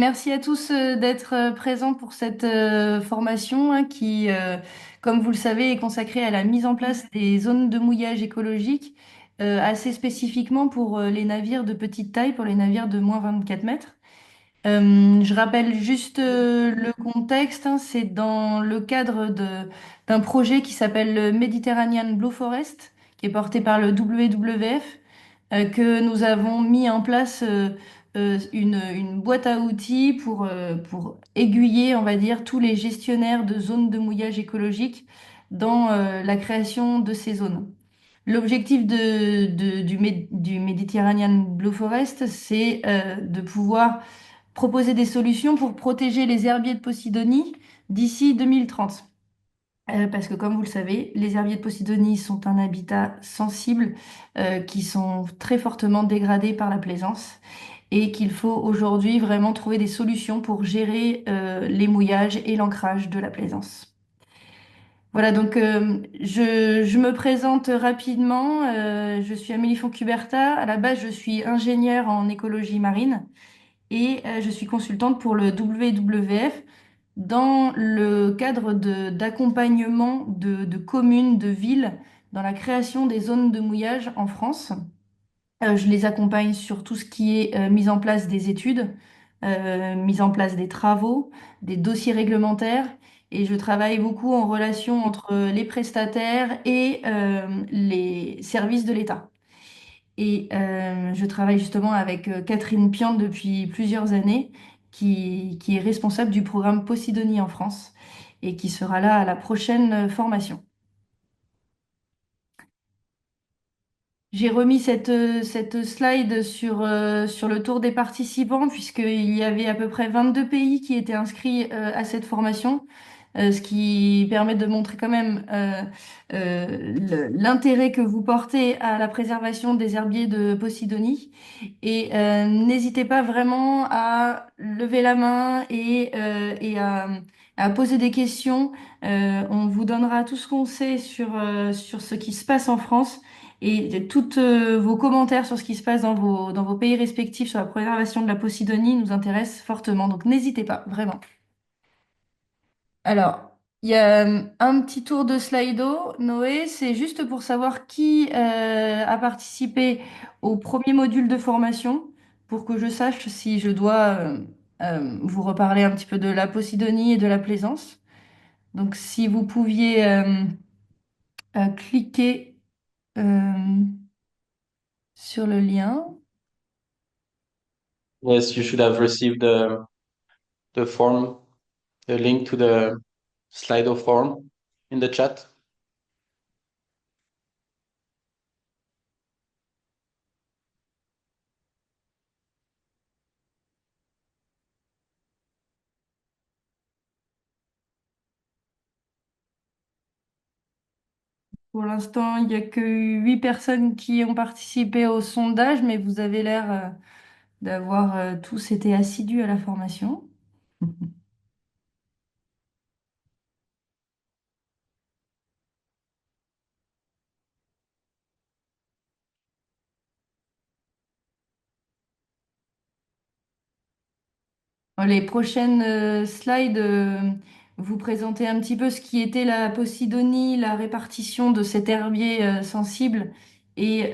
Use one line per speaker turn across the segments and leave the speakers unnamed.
Merci à tous d'être présents pour cette formation hein, qui, comme vous le savez, est consacrée à la mise en place des zones de mouillage écologique, assez spécifiquement pour les navires de petite taille, pour les navires de moins 24 mètres. Je rappelle juste le contexte, hein, c'est dans le cadre d'un projet qui s'appelle le Mediterranean Blue Forest, qui est porté par le WWF, que nous avons mis en place une boîte à outils pour aiguiller, on va dire, tous les gestionnaires de zones de mouillage écologique dans la création de ces zones. L'objectif du Mediterranean Blue Forest, c'est de pouvoir proposer des solutions pour protéger les herbiers de Posidonie d'ici 2030. Parce que comme vous le savez, les herbiers de Posidonie sont un habitat sensible qui sont très fortement dégradés par la plaisance et qu'il faut aujourd'hui vraiment trouver des solutions pour gérer les mouillages et l'ancrage de la plaisance. Voilà, donc je me présente rapidement. Je suis Amélie Foncuberta. À la base, je suis ingénieure en écologie marine et je suis consultante pour le WWF dans le cadre d'accompagnement de communes, de villes dans la création des zones de mouillage en France. Je les accompagne sur tout ce qui est mise en place des études, mise en place des travaux, des dossiers réglementaires. Et je travaille beaucoup en relation entre les prestataires et les services de l'État. Et je travaille justement avec Catherine Piant depuis plusieurs années, qui est responsable du programme Posidonie en France et qui sera là à la prochaine formation. J'ai remis cette slide sur le tour des participants, puisqu'il y avait à peu près 22 pays qui étaient inscrits à cette formation, ce qui permet de montrer quand même l'intérêt que vous portez à la préservation des herbiers de Posidonie. Et n'hésitez pas vraiment à lever la main et à poser des questions. On vous donnera tout ce qu'on sait sur ce qui se passe en France. Et tous vos commentaires sur ce qui se passe dans vos pays respectifs sur la préservation de la Posidonie nous intéressent fortement. Donc n'hésitez pas, vraiment. Alors, il y a un petit tour de Slido. Noé, c'est juste pour savoir qui a participé au premier module de formation, pour que je sache si je dois vous reparler un petit peu de la Posidonie et de la plaisance. Donc, si vous pouviez cliquer euh, sur le lien.
Yes, you should have received the form, the link to the Slido form in the chat.
Pour l'instant, il n'y a que 8 personnes qui ont participé au sondage, mais vous avez l'air d'avoir tous été assidus à la formation. Dans les prochaines slides, vous présentez un petit peu ce qui était la Posidonie, la répartition de cet herbier sensible et,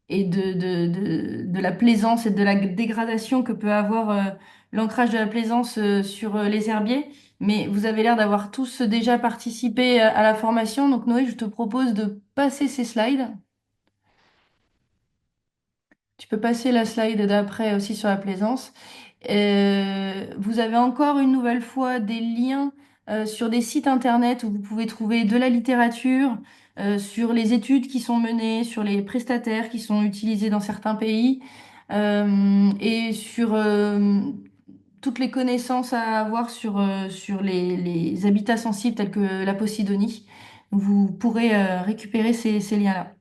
et de la plaisance et de la dégradation que peut avoir l'ancrage de la plaisance sur les herbiers. Mais vous avez l'air d'avoir tous déjà participé à la formation. Donc Noé, je te propose de passer ces slides. Tu peux passer la slide d'après aussi sur la plaisance. Vous avez encore une nouvelle fois des liens sur des sites internet où vous pouvez trouver de la littérature sur les études qui sont menées, sur les prestataires qui sont utilisés dans certains pays et sur toutes les connaissances à avoir sur les habitats sensibles tels que la Posidonie. Vous pourrez récupérer ces liens-là.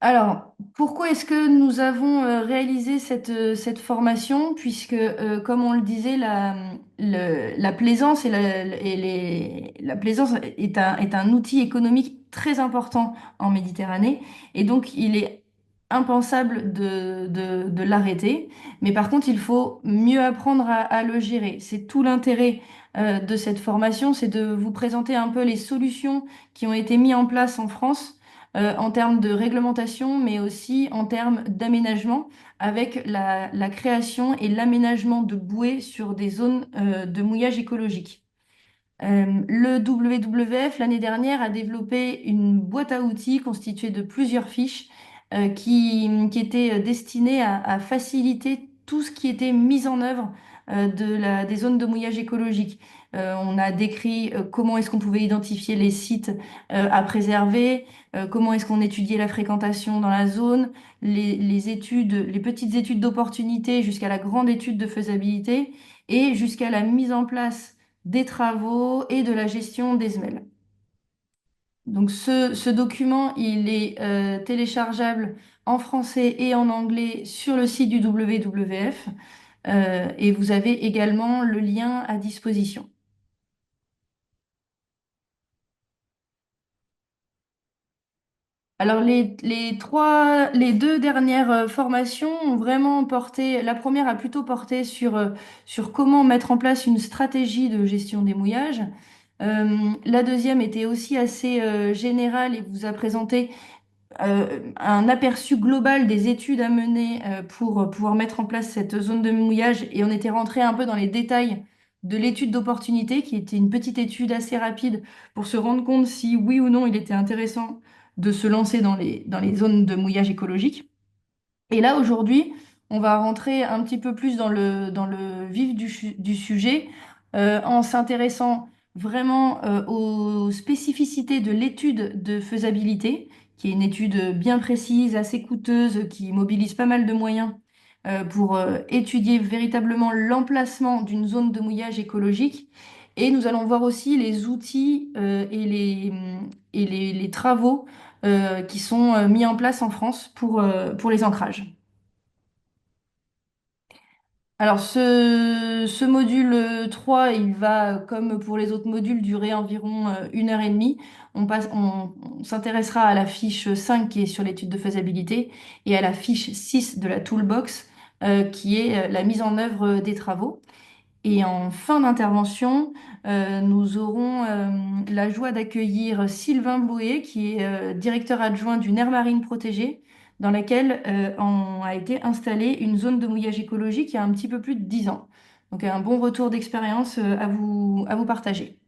Alors, pourquoi est-ce que nous avons réalisé cette formation? Puisque, comme on le disait, la plaisance et la plaisance est un outil économique très important en Méditerranée et donc il est impensable de l'arrêter. Mais par contre, il faut mieux apprendre à le gérer. C'est tout l'intérêt de cette formation, c'est de vous présenter un peu les solutions qui ont été mises en place en France en termes de réglementation, mais aussi en termes d'aménagement, avec la création et l'aménagement de bouées sur des zones de mouillage écologique. Le WWF, l'année dernière, a développé une boîte à outils constituée de plusieurs fiches qui étaient destinées à faciliter tout ce qui était mis en œuvre des zones de mouillage écologique. On a décrit comment est-ce qu'on pouvait identifier les sites à préserver, comment est-ce qu'on étudiait la fréquentation dans la zone, les études, les petites études d'opportunité jusqu'à la grande étude de faisabilité et jusqu'à la mise en place des travaux et de la gestion des semelles. Donc ce document, il est téléchargeable en français et en anglais sur le site du WWF et vous avez également le lien à disposition. Alors les deux dernières formations ont vraiment porté, la première a plutôt porté sur comment mettre en place une stratégie de gestion des mouillages. La deuxième était aussi assez générale et vous a présenté un aperçu global des études à mener pour pouvoir mettre en place cette zone de mouillage et on était rentré un peu dans les détails de l'étude d'opportunité qui était une petite étude assez rapide pour se rendre compte si oui ou non il était intéressant de se lancer dans les zones de mouillage écologique. Et là, aujourd'hui, on va rentrer un petit peu plus dans le vif du sujet en s'intéressant vraiment aux spécificités de l'étude de faisabilité, qui est une étude bien précise, assez coûteuse, qui mobilise pas mal de moyens pour étudier véritablement l'emplacement d'une zone de mouillage écologique. Et nous allons voir aussi les outils et les travaux qui sont mis en place en France pour les ancrages. Alors, ce module 3, il va, comme pour les autres modules, durer environ 1 heure et demie. On s'intéressera à la fiche 5 qui est sur l'étude de faisabilité et à la fiche 6 de la toolbox qui est la mise en œuvre des travaux. Et en fin d'intervention, nous aurons la joie d'accueillir Sylvain Blouet, qui est directeur adjoint d'une aire marine protégée, dans laquelle a été installée une zone de mouillage écologique il y a un petit peu plus de 10 ans. Donc un bon retour d'expérience à vous partager.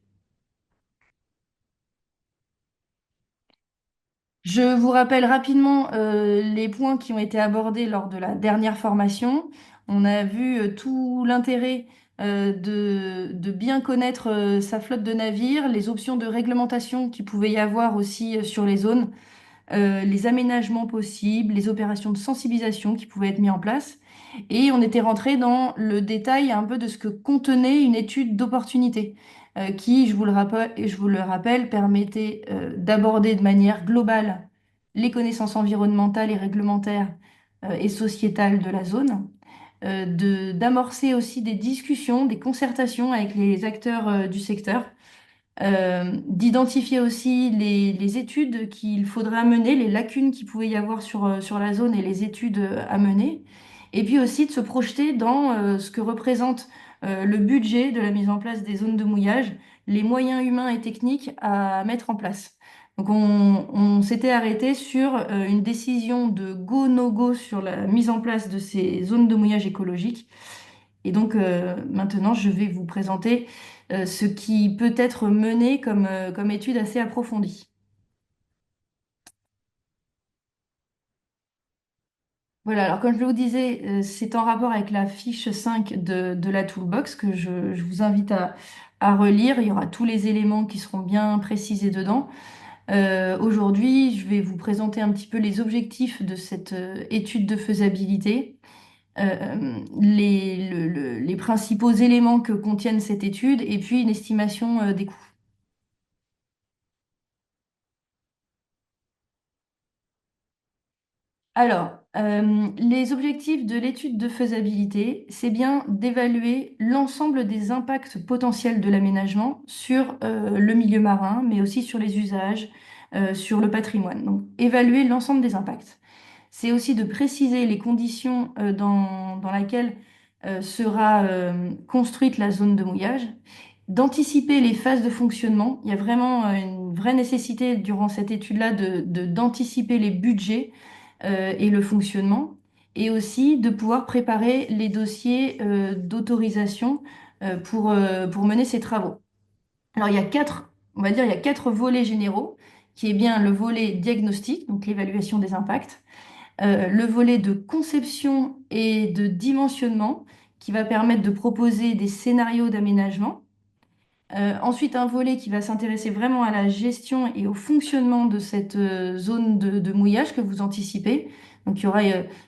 Je vous rappelle rapidement les points qui ont été abordés lors de la dernière formation. On a vu tout l'intérêt de bien connaître sa flotte de navires, les options de réglementation qu'il pouvait y avoir aussi sur les zones, les aménagements possibles, les opérations de sensibilisation qui pouvaient être mises en place. Et on était rentré dans le détail un peu de ce que contenait une étude d'opportunité, qui, je vous le rappelle, permettait d'aborder de manière globale les connaissances environnementales et réglementaires et sociétales de la zone, d'amorcer aussi des discussions, des concertations avec les acteurs du secteur d'identifier aussi les études qu'il faudrait mener, les lacunes qu'il pouvait y avoir sur la zone et les études à mener, et puis aussi de se projeter dans ce que représente le budget de la mise en place des zones de mouillage, les moyens humains et techniques à mettre en place. Donc on s'était arrêté sur une décision de go, no-go sur la mise en place de ces zones de mouillage écologique. Et donc maintenant, je vais vous présenter ce qui peut être mené comme étude assez approfondie. Voilà, alors comme je vous disais, c'est en rapport avec la fiche 5 de la toolbox que je vous invite à relire. Il y aura tous les éléments qui seront bien précisés dedans. Aujourd'hui, je vais vous présenter un petit peu les objectifs de cette étude de faisabilité. Les principaux éléments que contiennent cette étude et puis une estimation des coûts. Alors, les objectifs de l'étude de faisabilité, c'est bien d'évaluer l'ensemble des impacts potentiels de l'aménagement sur le milieu marin, mais aussi sur les usages, sur le patrimoine. Donc, évaluer l'ensemble des impacts. C'est aussi de préciser les conditions dans lesquelles sera construite la zone de mouillage, d'anticiper les phases de fonctionnement. Il y a vraiment une vraie nécessité durant cette étude-là d'anticiper les budgets et le fonctionnement, et aussi de pouvoir préparer les dossiers d'autorisation pour mener ces travaux. Alors, on va dire, il y a quatre volets généraux, qui est bien le volet diagnostic, donc l'évaluation des impacts, le volet de conception et de dimensionnement, qui va permettre de proposer des scénarios d'aménagement. Ensuite, un volet qui va s'intéresser vraiment à la gestion et au fonctionnement de cette zone de mouillage que vous anticipez. Donc, il y aura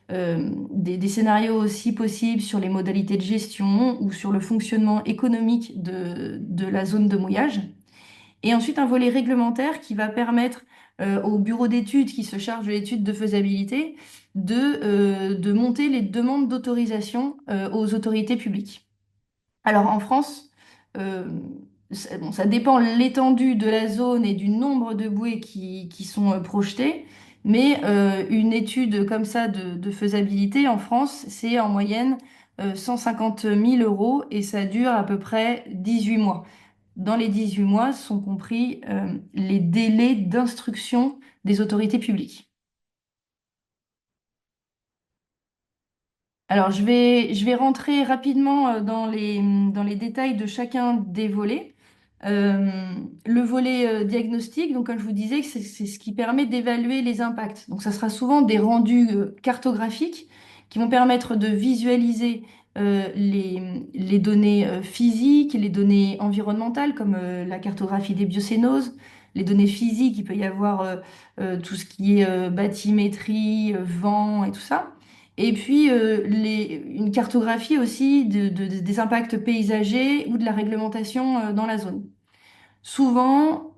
des scénarios aussi possibles sur les modalités de gestion ou sur le fonctionnement économique de la zone de mouillage. Et ensuite, un volet réglementaire qui va permettre au bureau d'études qui se charge de l'étude de faisabilité de monter les demandes d'autorisation aux autorités publiques. Alors en France, euh, bon, ça dépend de l'étendue de la zone et du nombre de bouées qui sont projetées, mais une étude comme ça de faisabilité en France, c'est en moyenne 150 000 euros et ça dure à peu près 18 mois. Dans les 18 mois sont compris les délais d'instruction des autorités publiques. Alors, je vais rentrer rapidement dans les détails de chacun des volets. Le volet diagnostic, donc comme je vous disais, c'est ce qui permet d'évaluer les impacts. Donc, ça sera souvent des rendus cartographiques qui vont permettre de visualiser les données physiques, les données environnementales, comme la cartographie des biocénoses, les données physiques, il peut y avoir tout ce qui est bathymétrie, vent et tout ça. Et puis, une cartographie aussi des impacts paysagers ou de la réglementation dans la zone. Souvent,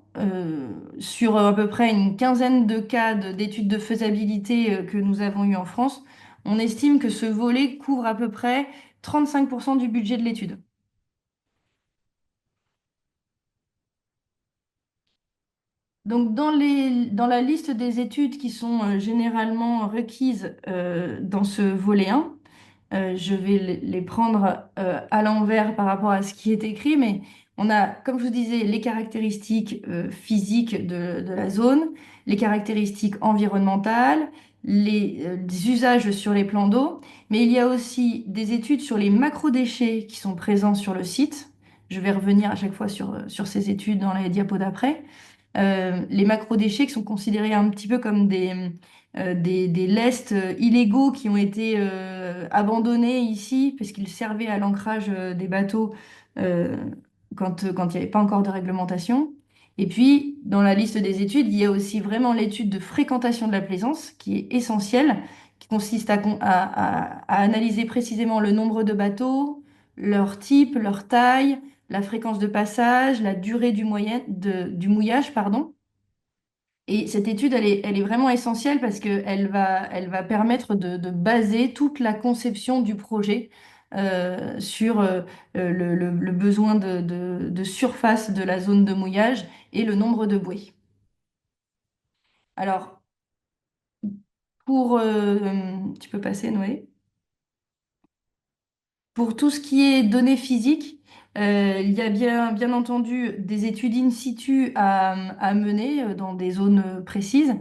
sur à peu près une quinzaine de cas d'études de faisabilité que nous avons eues en France, on estime que ce volet couvre à peu près 35% du budget de l'étude. Donc, dans la liste des études qui sont généralement requises dans ce volet 1, je vais les prendre à l'envers par rapport à ce qui est écrit, mais on a, comme je vous disais, les caractéristiques physiques de la zone, les caractéristiques environnementales, les usages sur les plans d'eau, mais il y a aussi des études sur les macrodéchets qui sont présents sur le site. Je vais revenir à chaque fois sur ces études dans les diapos d'après. Les macrodéchets qui sont considérés un petit peu comme des lestes illégaux qui ont été abandonnés ici parce qu'ils servaient à l'ancrage des bateaux euh, quand il n'y avait pas encore de réglementation. Et puis, dans la liste des études, il y a aussi vraiment l'étude de fréquentation de la plaisance qui est essentielle, qui consiste à analyser précisément le nombre de bateaux, leur type, leur taille, la fréquence de passage, la durée du mouillage, pardon. Et cette étude, elle est vraiment essentielle parce elle va permettre de baser toute la conception du projet sur le besoin de surface de la zone de mouillage et le nombre de bouées. Alors, tu peux passer, Noé. Pour tout ce qui est données physiques, il y a bien entendu des études in situ à mener dans des zones précises.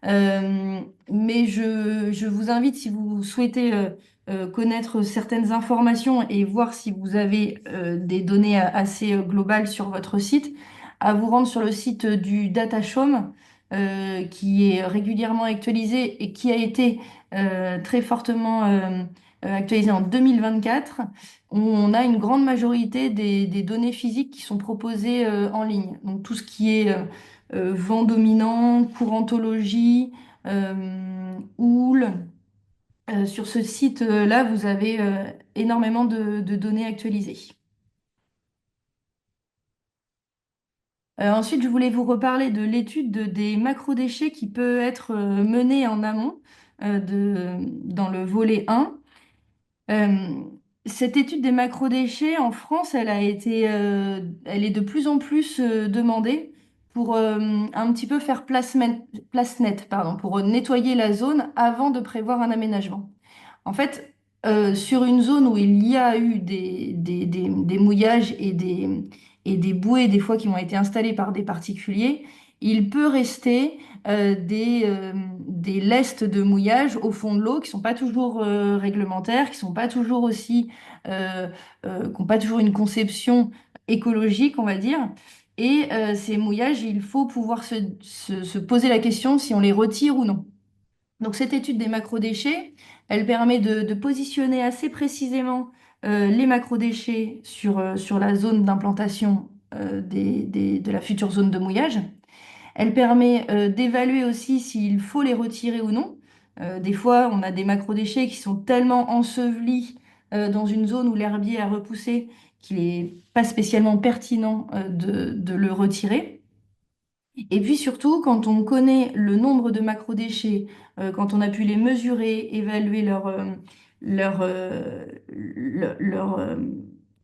Mais je vous invite, si vous souhaitez connaître certaines informations et voir si vous avez des données assez globales sur votre site, à vous rendre sur le site du Datashome, qui est régulièrement actualisé et qui a été très fortement actualisé en 2024, où on a une grande majorité des données physiques qui sont proposées en ligne. Donc tout ce qui est vent dominant, courantologie, houle. Sur ce site-là, vous avez énormément de données actualisées. Ensuite, je voulais vous reparler de l'étude des macrodéchets qui peut être menée en amont dans le volet 1. Euh, Cette étude des macrodéchets en France, elle est de plus en plus demandée pour un petit peu faire place nette, pardon, pour nettoyer la zone avant de prévoir un aménagement. En fait, sur une zone où il y a eu des mouillages et des bouées, des fois, qui ont été installés par des particuliers, il peut rester des lestes de mouillage au fond de l'eau qui sont pas toujours réglementaires, qui sont pas toujours aussi, qui n'ont pas toujours une conception écologique, on va dire. Et ces mouillages, il faut pouvoir se poser la question si on les retire ou non. Donc cette étude des macrodéchets, elle permet de positionner assez précisément les macrodéchets sur la zone d'implantation de la future zone de mouillage. Elle permet d'évaluer aussi s'il faut les retirer ou non. Des fois, on a des macrodéchets qui sont tellement ensevelis dans une zone où l'herbier a repoussé qu'il n'est pas spécialement pertinent de le retirer. Et puis surtout, quand on connaît le nombre de macrodéchets, quand on a pu les mesurer, évaluer leur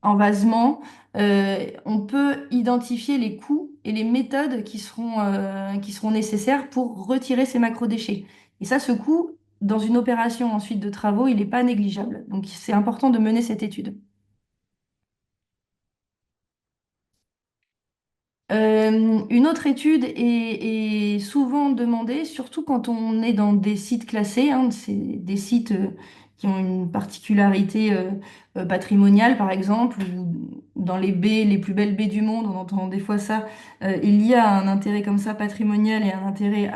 envasement, on peut identifier les coûts et les méthodes qui seront nécessaires pour retirer ces macrodéchets. Et ça, ce coût, dans une opération ensuite de travaux, il n'est pas négligeable. Donc c'est important de mener cette étude. Une autre étude est souvent demandée, surtout quand on est dans des sites classés, hein, c'est des sites qui ont une particularité patrimoniale, par exemple, ou dans les baies, les plus belles baies du monde, on entend des fois ça. Il y a un intérêt comme ça patrimonial et un intérêt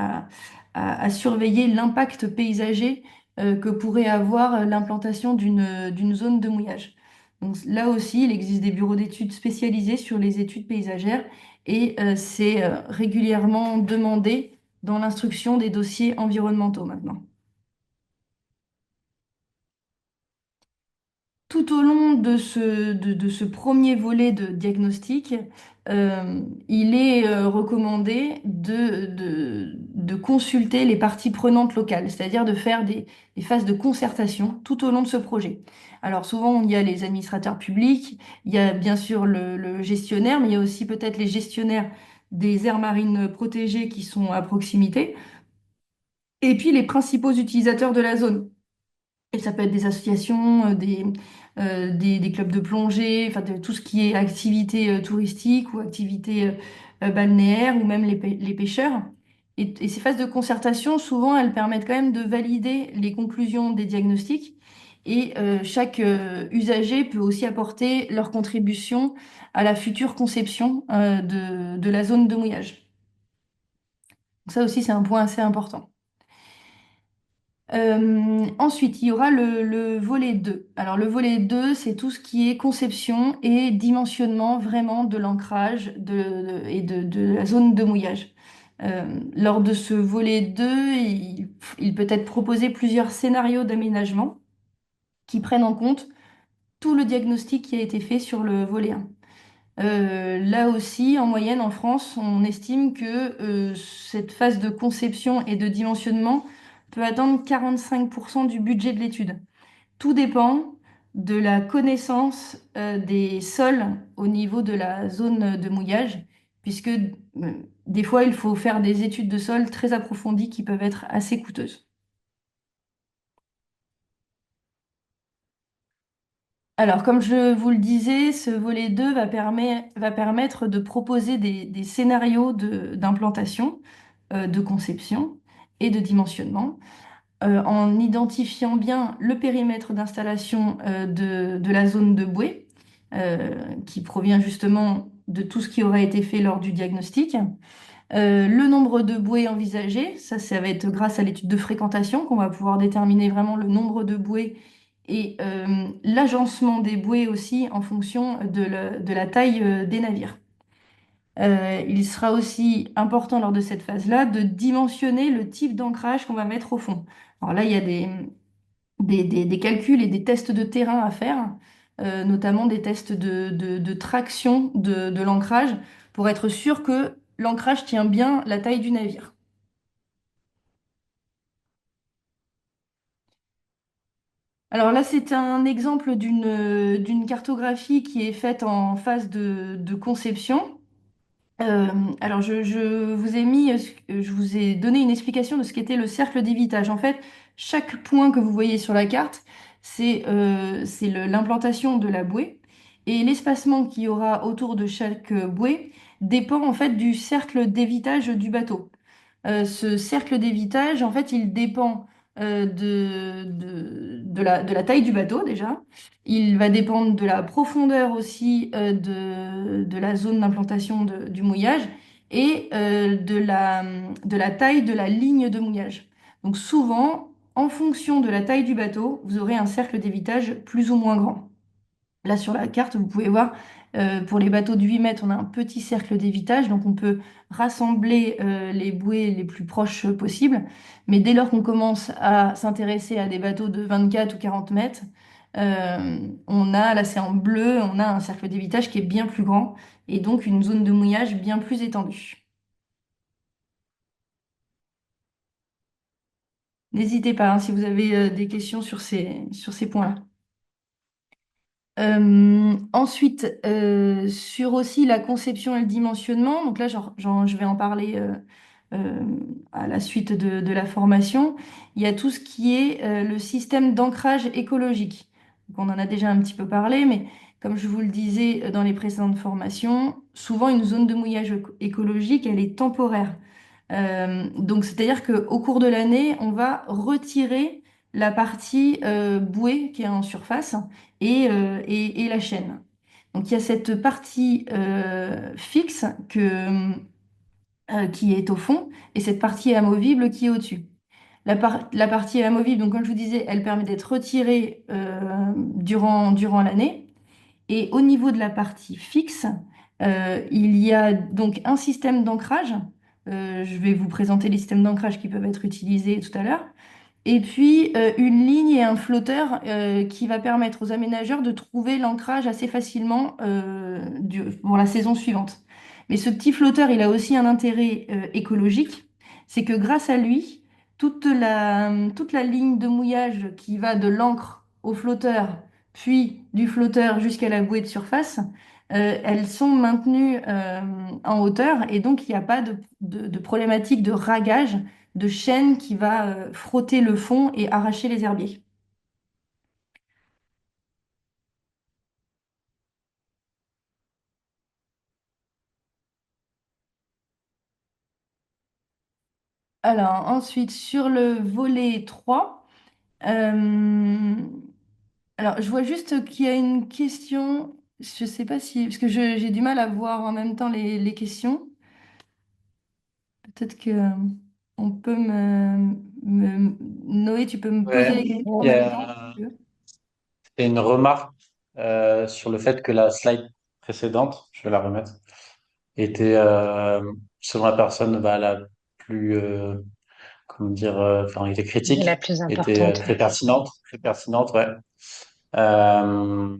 à surveiller l'impact paysager que pourrait avoir l'implantation d'une zone de mouillage. Donc là aussi, il existe des bureaux d'études spécialisés sur les études paysagères et c'est régulièrement demandé dans l'instruction des dossiers environnementaux maintenant. Tout au long de ce premier volet de diagnostic, il est recommandé de consulter les parties prenantes locales, c'est-à-dire de faire des phases de concertation tout au long de ce projet. Alors souvent, il y a les administrateurs publics, il y a bien sûr le gestionnaire, mais il y a aussi peut-être les gestionnaires des aires marines protégées qui sont à proximité, et puis les principaux utilisateurs de la zone. Et ça peut être des associations, des clubs de plongée, enfin tout ce qui est activité touristique ou activité balnéaire ou même les pêcheurs. Et ces phases de concertation, souvent, elles permettent quand même de valider les conclusions des diagnostics. Et chaque usager peut aussi apporter leur contribution à la future conception de la zone de mouillage. Donc ça aussi, c'est un point assez important. Ensuite, il y aura le volet 2. Alors, le volet 2, c'est tout ce qui est conception et dimensionnement vraiment de l'ancrage de la zone de mouillage. Lors de ce volet 2, il peut être proposé plusieurs scénarios d'aménagement qui prennent en compte tout le diagnostic qui a été fait sur le volet 1. Là aussi, en moyenne, en France, on estime que cette phase de conception et de dimensionnement peut atteindre 45% du budget de l'étude. Tout dépend de la connaissance des sols au niveau de la zone de mouillage, puisque des fois, il faut faire des études de sol très approfondies qui peuvent être assez coûteuses. Alors, comme je vous le disais, ce volet 2 va permettre de proposer des scénarios d'implantation, de conception et de dimensionnement, en identifiant bien le périmètre d'installation de la zone de bouée, qui provient justement de tout ce qui aura été fait lors du diagnostic. Le nombre de bouées envisagées, ça va être grâce à l'étude de fréquentation qu'on va pouvoir déterminer vraiment le nombre de bouées et l'agencement des bouées aussi en fonction de la taille des navires. Il sera aussi important lors de cette phase-là de dimensionner le type d'ancrage qu'on va mettre au fond. Alors là, il y a des calculs et des tests de terrain à faire, notamment des tests de traction de l'ancrage pour être sûr que l'ancrage tient bien la taille du navire. Alors là, c'est un exemple d'une cartographie qui est faite en phase de conception. Euh, alors, je vous ai mis, je vous ai donné une explication de ce qu'était le cercle d'évitage. En fait, chaque point que vous voyez sur la carte, c'est l'implantation de la bouée. Et l'espacement qu'il y aura autour de chaque bouée dépend en fait du cercle d'évitage du bateau. Ce cercle d'évitage, en fait, il dépend de la taille du bateau déjà. Il va dépendre de la profondeur aussi de la zone d'implantation du mouillage et de la taille de la ligne de mouillage. Donc souvent, en fonction de la taille du bateau, vous aurez un cercle d'évitage plus ou moins grand. Là, sur la carte, vous pouvez voir, pour les bateaux de 8 mètres, on a un petit cercle d'évitage, donc on peut rassembler les bouées les plus proches possibles. Mais dès lors qu'on commence à s'intéresser à des bateaux de 24 ou 40 mètres, on a, là c'est en bleu, on a un cercle d'évitage qui est bien plus grand et donc une zone de mouillage bien plus étendue. N'hésitez pas, hein, si vous avez des questions sur ces points-là. Ensuite, sur aussi la conception et le dimensionnement, donc là, je vais en parler euh, à la suite de la formation. Il y a tout ce qui est le système d'ancrage écologique. Donc, on en a déjà un petit peu parlé, mais comme je vous le disais dans les précédentes formations, souvent une zone de mouillage écologique, elle est temporaire. Donc, c'est-à-dire qu'au cours de l'année, on va retirer la partie bouée qui est en surface et la chaîne. Donc, il y a cette partie fixe qui est au fond et cette partie amovible qui est au-dessus. La partie amovible, donc, comme je vous disais, elle permet d'être retirée durant l'année. Et au niveau de la partie fixe, il y a donc un système d'ancrage. Je vais vous présenter les systèmes d'ancrage qui peuvent être utilisés tout à l'heure. Et puis une ligne et un flotteur qui va permettre aux aménageurs de trouver l'ancrage assez facilement pour la saison suivante. Mais ce petit flotteur, il a aussi un intérêt écologique, c'est que grâce à lui, toute la ligne de mouillage qui va de l'ancre au flotteur, puis du flotteur jusqu'à la bouée de surface, elles sont maintenues en hauteur et donc il n'y a pas de problématique de ragage de chaîne qui va frotter le fond et arracher les herbiers. Alors, ensuite, sur le volet 3, euh, alors, je vois juste qu'il y a une question. Je ne sais pas si. Parce que j'ai du mal à voir en même temps les questions. Peut-être que on peut Noé, tu peux me poser les
Ouais,
questions en
il y
même temps, si
a
tu veux.
une remarque sur le fait que la slide précédente, je vais la remettre, était, selon la personne bah, la plus, comment dire, enfin, était
La
critique,
plus
était
importante, ouais.
très pertinente, ouais. Euh,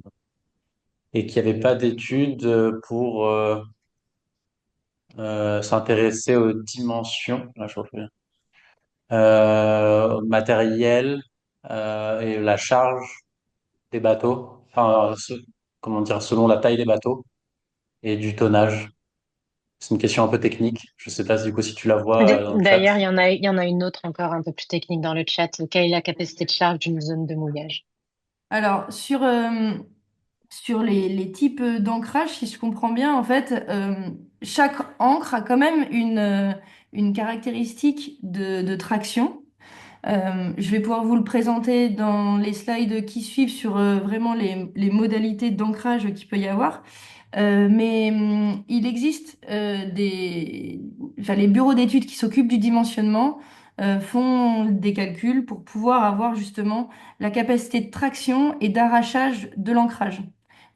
et qu'il n'y avait pas d'études pour s'intéresser aux dimensions, là, je refais, au matériel et la charge des bateaux, enfin, comment dire, selon la taille des bateaux et du tonnage. C'est une question un peu technique. Je sais pas du coup si tu la vois dans le chat.
D'ailleurs, il y en a une autre encore un peu plus technique dans le chat. Quelle est la capacité de charge d'une zone de mouillage?
Alors, sur les types d'ancrage, si je comprends bien, en fait, chaque encre a quand même une caractéristique de traction. Je vais pouvoir vous le présenter dans les slides qui suivent sur vraiment les modalités d'ancrage qu'il peut y avoir. Mais il existe enfin, les bureaux d'études qui s'occupent du dimensionnement font des calculs pour pouvoir avoir justement la capacité de traction et d'arrachage de l'ancrage.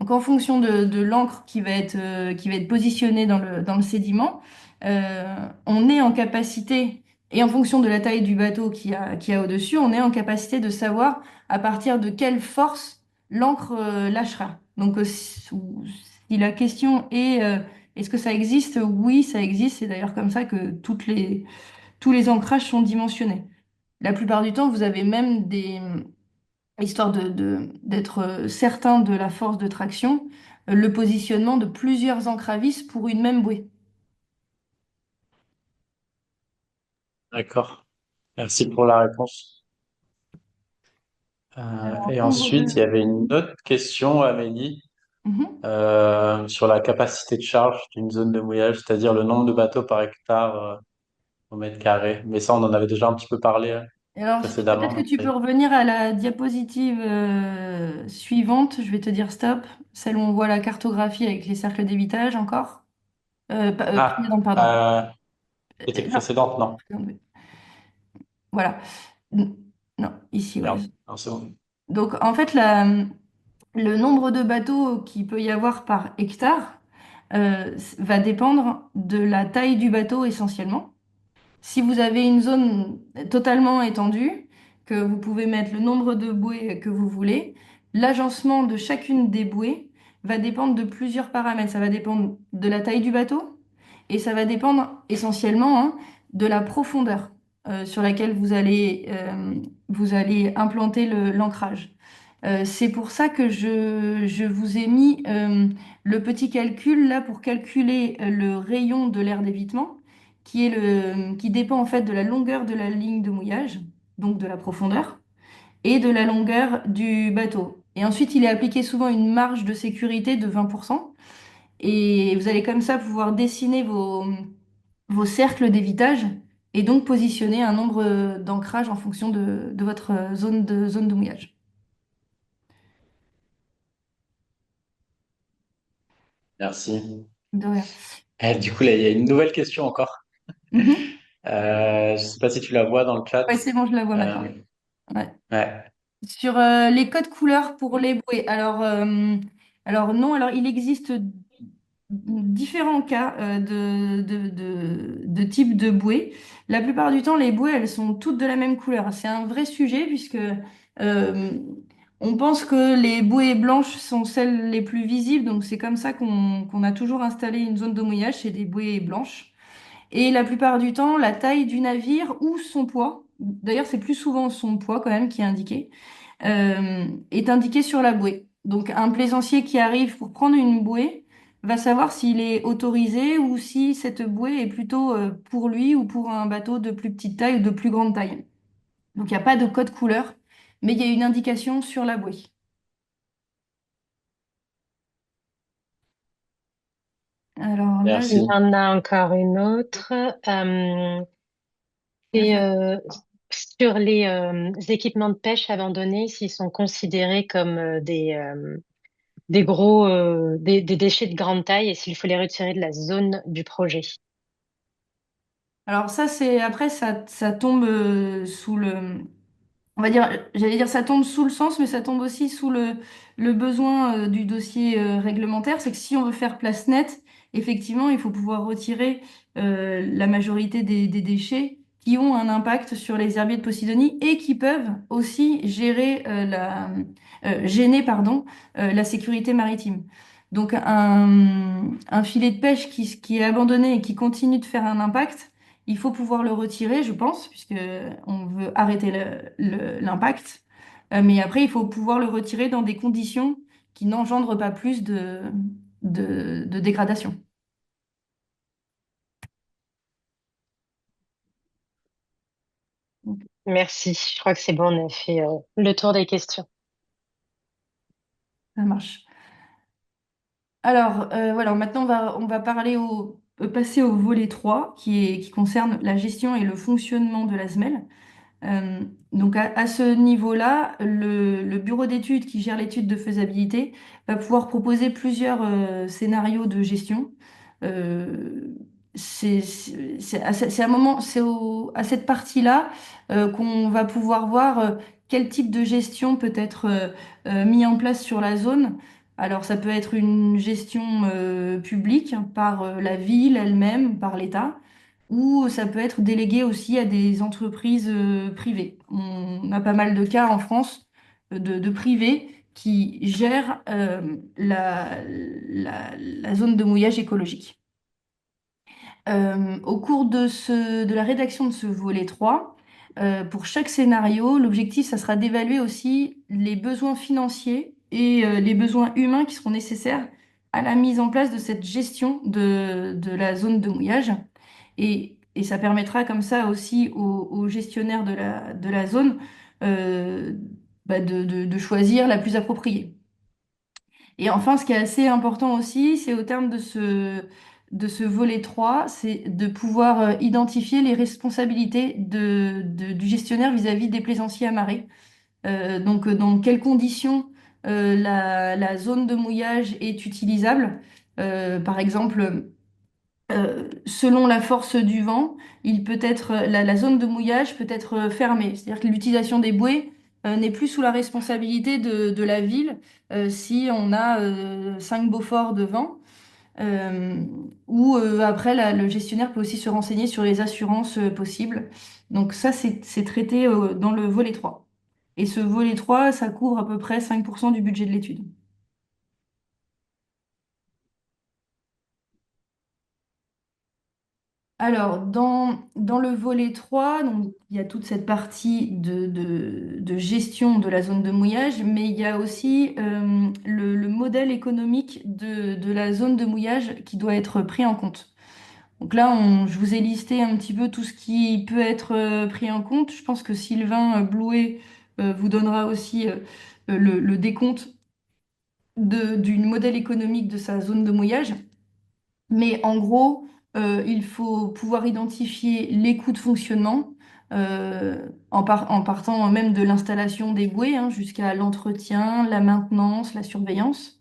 Donc en fonction de l'encre qui va être positionnée dans le sédiment, on est en capacité, et en fonction de la taille du bateau qui a au-dessus, on est en capacité de savoir à partir de quelle force l'encre lâchera. Donc si la question est est-ce que ça existe? Oui, ça existe. C'est d'ailleurs comme ça que tous les ancrages sont dimensionnés. La plupart du temps, vous avez même histoire d'être certain de la force de traction, le positionnement de plusieurs encravisses pour une même bouée.
D'accord. Merci pour la réponse. Et
Nombre
ensuite, il y
de...
avait une autre question, Amélie,
Mhm.
sur la capacité de charge d'une zone de mouillage, c'est-à-dire le nombre de bateaux par hectare, au mètre carré. Mais ça, on en avait déjà un petit peu parlé,
Et alors,
précédemment.
peut-être que
Donc
tu peux revenir à la diapositive suivante. Je vais te dire stop. Celle où on voit la cartographie avec les cercles d'évitage encore.
Ah,
Précédente, pardon.
c'était
Non,
précédente, non?
précédente, oui. Voilà. Non, ici, ouais.
Merde. Non, c'est bon.
Donc, en fait, le nombre de bateaux qu'il peut y avoir par hectare va dépendre de la taille du bateau essentiellement. Si vous avez une zone totalement étendue, que vous pouvez mettre le nombre de bouées que vous voulez, l'agencement de chacune des bouées va dépendre de plusieurs paramètres. Ça va dépendre de la taille du bateau et ça va dépendre essentiellement de la profondeur sur laquelle vous allez implanter l'ancrage. C'est pour ça que je vous ai mis le petit calcul là pour calculer le rayon de l'air d'évitement qui dépend en fait de la longueur de la ligne de mouillage, donc de la profondeur, et de la longueur du bateau. Et ensuite, il est appliqué souvent une marge de sécurité de 20%. Et vous allez comme ça pouvoir dessiner vos cercles d'évitage et donc positionner un nombre d'ancrages en fonction de votre zone de mouillage.
Merci.
De rien.
Du coup, là, il y a une nouvelle question encore.
Mhm.
Je sais pas si tu la vois dans le chat.
Ouais, c'est bon, je la vois maintenant.
Euh,
Ouais.
ouais.
Sur les codes couleurs pour les bouées. Alors non, alors il existe différents cas de types de bouées. La plupart du temps, les bouées, elles sont toutes de la même couleur. C'est un vrai sujet puisque euh, on pense que les bouées blanches sont celles les plus visibles. Donc c'est comme ça qu'on a toujours installé une zone de mouillage, c'est des bouées blanches. Et la plupart du temps, la taille du navire ou son poids, d'ailleurs c'est plus souvent son poids quand même qui est indiqué sur la bouée. Donc un plaisancier qui arrive pour prendre une bouée va savoir s'il est autorisé ou si cette bouée est plutôt pour lui ou pour un bateau de plus petite taille ou de plus grande taille. Donc il n'y a pas de code couleur, mais il y a une indication sur la bouée. Alors là,
Il y
Merci.
en a encore une autre. Et sur les équipements de pêche abandonnés, s'ils sont considérés comme des gros des déchets de grande taille et s'il faut les retirer de la zone du projet.
alors ça c'est après ça tombe sous le on va dire, j'allais dire ça tombe sous le sens, mais ça tombe aussi sous le besoin du dossier réglementaire. C'est que si on veut faire place nette, effectivement, il faut pouvoir retirer la majorité des déchets qui ont un impact sur les herbiers de Posidonie et qui peuvent aussi gêner, pardon, la sécurité maritime. Donc un filet de pêche qui est abandonné et qui continue de faire un impact, il faut pouvoir le retirer, je pense, puisque on veut arrêter l'impact. Mais après, il faut pouvoir le retirer dans des conditions qui n'engendrent pas plus de dégradation. Donc,
Merci. Je crois que c'est bon, on a fait le tour des questions.
ça marche. Alors, voilà, maintenant on va passer au volet 3 qui concerne la gestion et le fonctionnement de la semelle. Donc à ce niveau-là, le bureau d'études qui gère l'étude de faisabilité va pouvoir proposer plusieurs scénarios de gestion. Euh, c'est un moment, à cette partie-là qu'on va pouvoir voir quel type de gestion peut être mis en place sur la zone. Alors ça peut être une gestion publique par la ville elle-même, par l'État ou ça peut être délégué aussi à des entreprises privées. On a pas mal de cas en France de privés qui gèrent la zone de mouillage écologique. Au cours de la rédaction de ce volet 3, pour chaque scénario, l'objectif, ça sera d'évaluer aussi les besoins financiers et les besoins humains qui seront nécessaires à la mise en place de cette gestion de la zone de mouillage. Et et ça permettra comme ça aussi aux gestionnaires de la zone euh, de choisir la plus appropriée. Et enfin, ce qui est assez important aussi, c'est au terme de ce volet 3, c'est de pouvoir identifier les responsabilités du gestionnaire vis-à-vis des plaisanciers amarrés. Dans quelles conditions la zone de mouillage est utilisable. Par exemple, selon la force du vent, il peut être, la zone de mouillage peut être fermée. C'est-à-dire que l'utilisation des bouées n'est plus sous la responsabilité de la ville si on a 5 Beaufort de vent. Euh, ou après, le gestionnaire peut aussi se renseigner sur les assurances possibles. Donc ça, c'est traité dans le volet 3. Et ce volet 3, ça couvre à peu près 5% du budget de l'étude. Alors, dans le volet 3, donc, il y a toute cette partie de gestion de la zone de mouillage, mais il y a aussi le modèle économique de la zone de mouillage qui doit être pris en compte. Donc là, je vous ai listé un petit peu tout ce qui peut être pris en compte. Je pense que Sylvain Blouet vous donnera aussi le décompte du modèle économique de sa zone de mouillage. Mais en gros, il faut pouvoir identifier les coûts de fonctionnement en partant même de l'installation des bouées hein, jusqu'à l'entretien, la maintenance, la surveillance.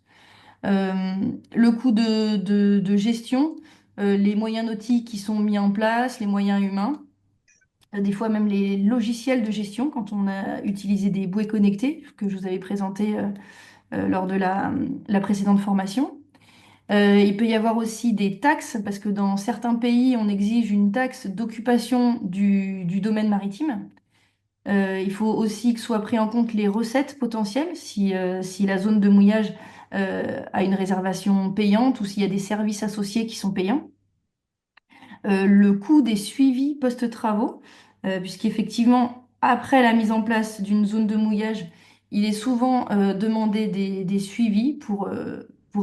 Euh, le coût de gestion, les moyens nautiques qui sont mis en place, les moyens humains, des fois même les logiciels de gestion quand on a utilisé des bouées connectées que je vous avais présenté lors de la précédente formation. Il peut y avoir aussi des taxes, parce que dans certains pays, on exige une taxe d'occupation du domaine maritime. Il faut aussi que soient pris en compte les recettes potentielles, si la zone de mouillage a une réservation payante ou s'il y a des services associés qui sont payants. Le coût des suivis post-travaux, puisqu'effectivement, après la mise en place d'une zone de mouillage, il est souvent demandé des suivis pour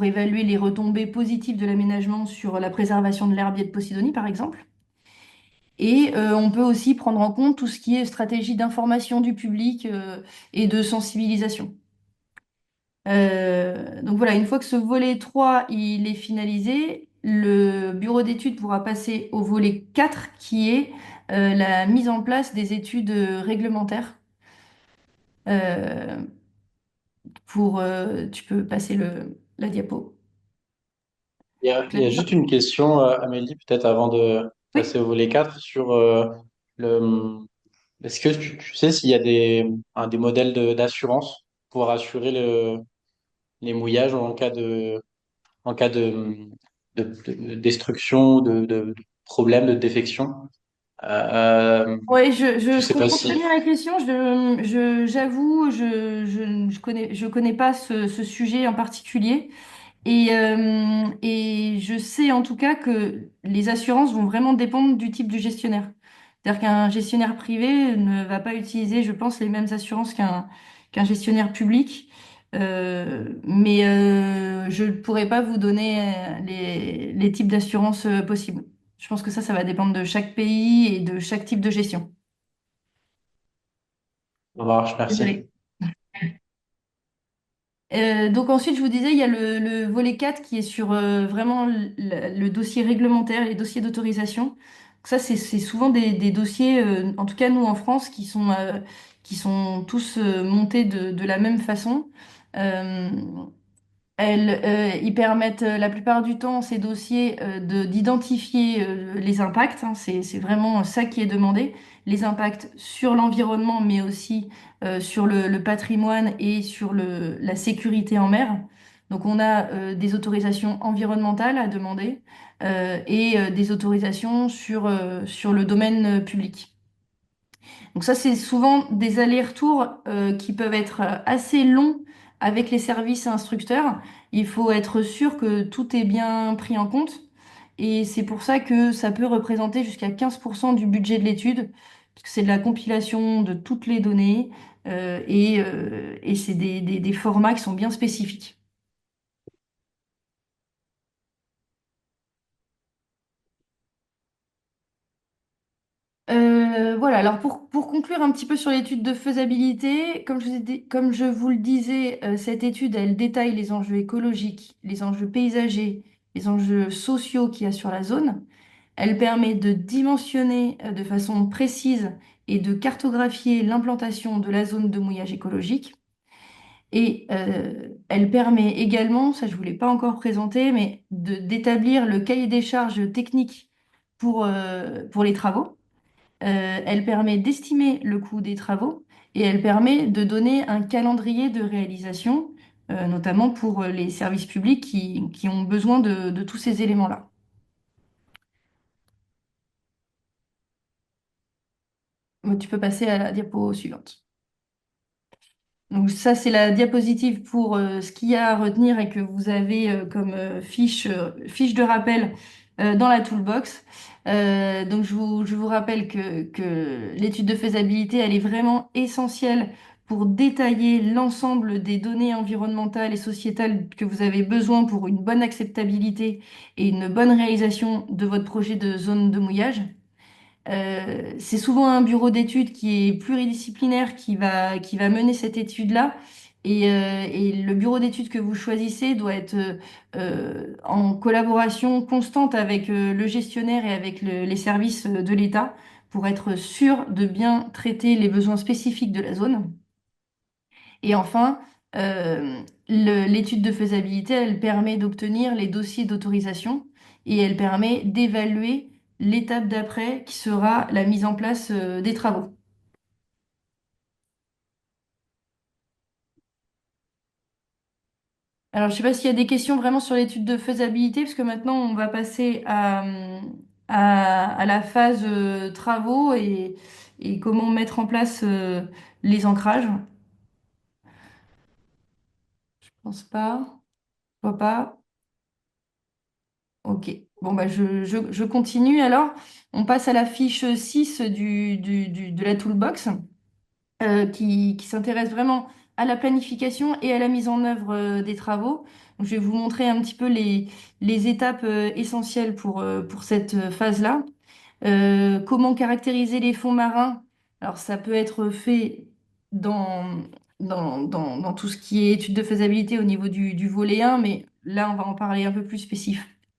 évaluer les retombées positives de l'aménagement sur la préservation de l'herbier de Posidonie, par exemple. Et on peut aussi prendre en compte tout ce qui est stratégie d'information du public et de sensibilisation. Donc voilà, une fois que ce volet 3 il est finalisé, le bureau d'études pourra passer au volet 4 qui est la mise en place des études réglementaires. Euh, tu peux passer la diapo.
Il y a juste une question, Amélie, peut-être avant de passer
Oui.
au volet 4 sur le. Est-ce que tu sais s'il y a des modèles d'assurance pour assurer les mouillages en cas de destruction, de problème, de défection?
Oui,
Je
je
sais pas
comprends très
si.
bien la question. J'avoue, je connais pas ce sujet en particulier. Et je sais en tout cas que les assurances vont vraiment dépendre du type de gestionnaire. C'est-à-dire qu'un gestionnaire privé ne va pas utiliser, je pense, les mêmes assurances qu'un gestionnaire public. Mais je ne pourrais pas vous donner les types d'assurances possibles. Je pense que ça va dépendre de chaque pays et de chaque type de gestion.
Ça marche, merci.
Désolée. Donc ensuite, je vous disais, il y a le volet 4 qui est sur vraiment le dossier réglementaire, les dossiers d'autorisation. Donc ça, c'est souvent des dossiers, en tout cas nous en France, qui sont tous montés de la même façon. Euh, ils permettent la plupart du temps, ces dossiers, d'identifier les impacts. Hein. C'est vraiment ça qui est demandé. Les impacts sur l'environnement, mais aussi sur le patrimoine et sur la sécurité en mer. Donc on a des autorisations environnementales à demander et des autorisations sur le domaine public. Donc ça, c'est souvent des allers-retours qui peuvent être assez longs avec les services instructeurs. Il faut être sûr que tout est bien pris en compte. Et c'est pour ça que ça peut représenter jusqu'à 15% du budget de l'étude, parce que c'est de la compilation de toutes les données et c'est des formats qui sont bien spécifiques. Voilà, alors pour conclure un petit peu sur l'étude de faisabilité, comme je vous le disais, cette étude, elle détaille les enjeux écologiques, les enjeux paysagers, les enjeux sociaux qu'il y a sur la zone. Elle permet de dimensionner de façon précise et de cartographier l'implantation de la zone de mouillage écologique. Et elle permet également, ça je ne vous l'ai pas encore présenté, mais d'établir le cahier des charges techniques pour les travaux. Elle permet d'estimer le coût des travaux et elle permet de donner un calendrier de réalisation, notamment pour les services publics qui ont besoin de tous ces éléments-là. Tu peux passer à la diapo suivante. Donc ça, c'est la diapositive pour ce qu'il y a à retenir et que vous avez comme fiche de rappel dans la toolbox. Donc je vous rappelle que l'étude de faisabilité, elle est vraiment essentielle pour détailler l'ensemble des données environnementales et sociétales que vous avez besoin pour une bonne acceptabilité et une bonne réalisation de votre projet de zone de mouillage. C'est souvent un bureau d'études qui est pluridisciplinaire qui va mener cette étude-là. Et le bureau d'études que vous choisissez doit être en collaboration constante avec le gestionnaire et avec les services de l'État pour être sûr de bien traiter les besoins spécifiques de la zone. Et enfin, l'étude de faisabilité, elle permet d'obtenir les dossiers d'autorisation et elle permet d'évaluer l'étape d'après qui sera la mise en place des travaux. Alors, je ne sais pas s'il y a des questions vraiment sur l'étude de faisabilité, parce que maintenant, on va passer à la phase travaux et comment mettre en place les ancrages. Je pense pas. Je vois pas. Ok. Bon, bah, je continue alors. On passe à la fiche 6 de la toolbox qui s'intéresse vraiment à la planification et à la mise en œuvre des travaux. Donc, je vais vous montrer un petit peu les étapes essentielles pour cette phase-là. Comment caractériser les fonds marins? Alors, ça peut être fait dans, dans tout ce qui est étude de faisabilité au niveau du volet 1, mais là, on va en parler un peu plus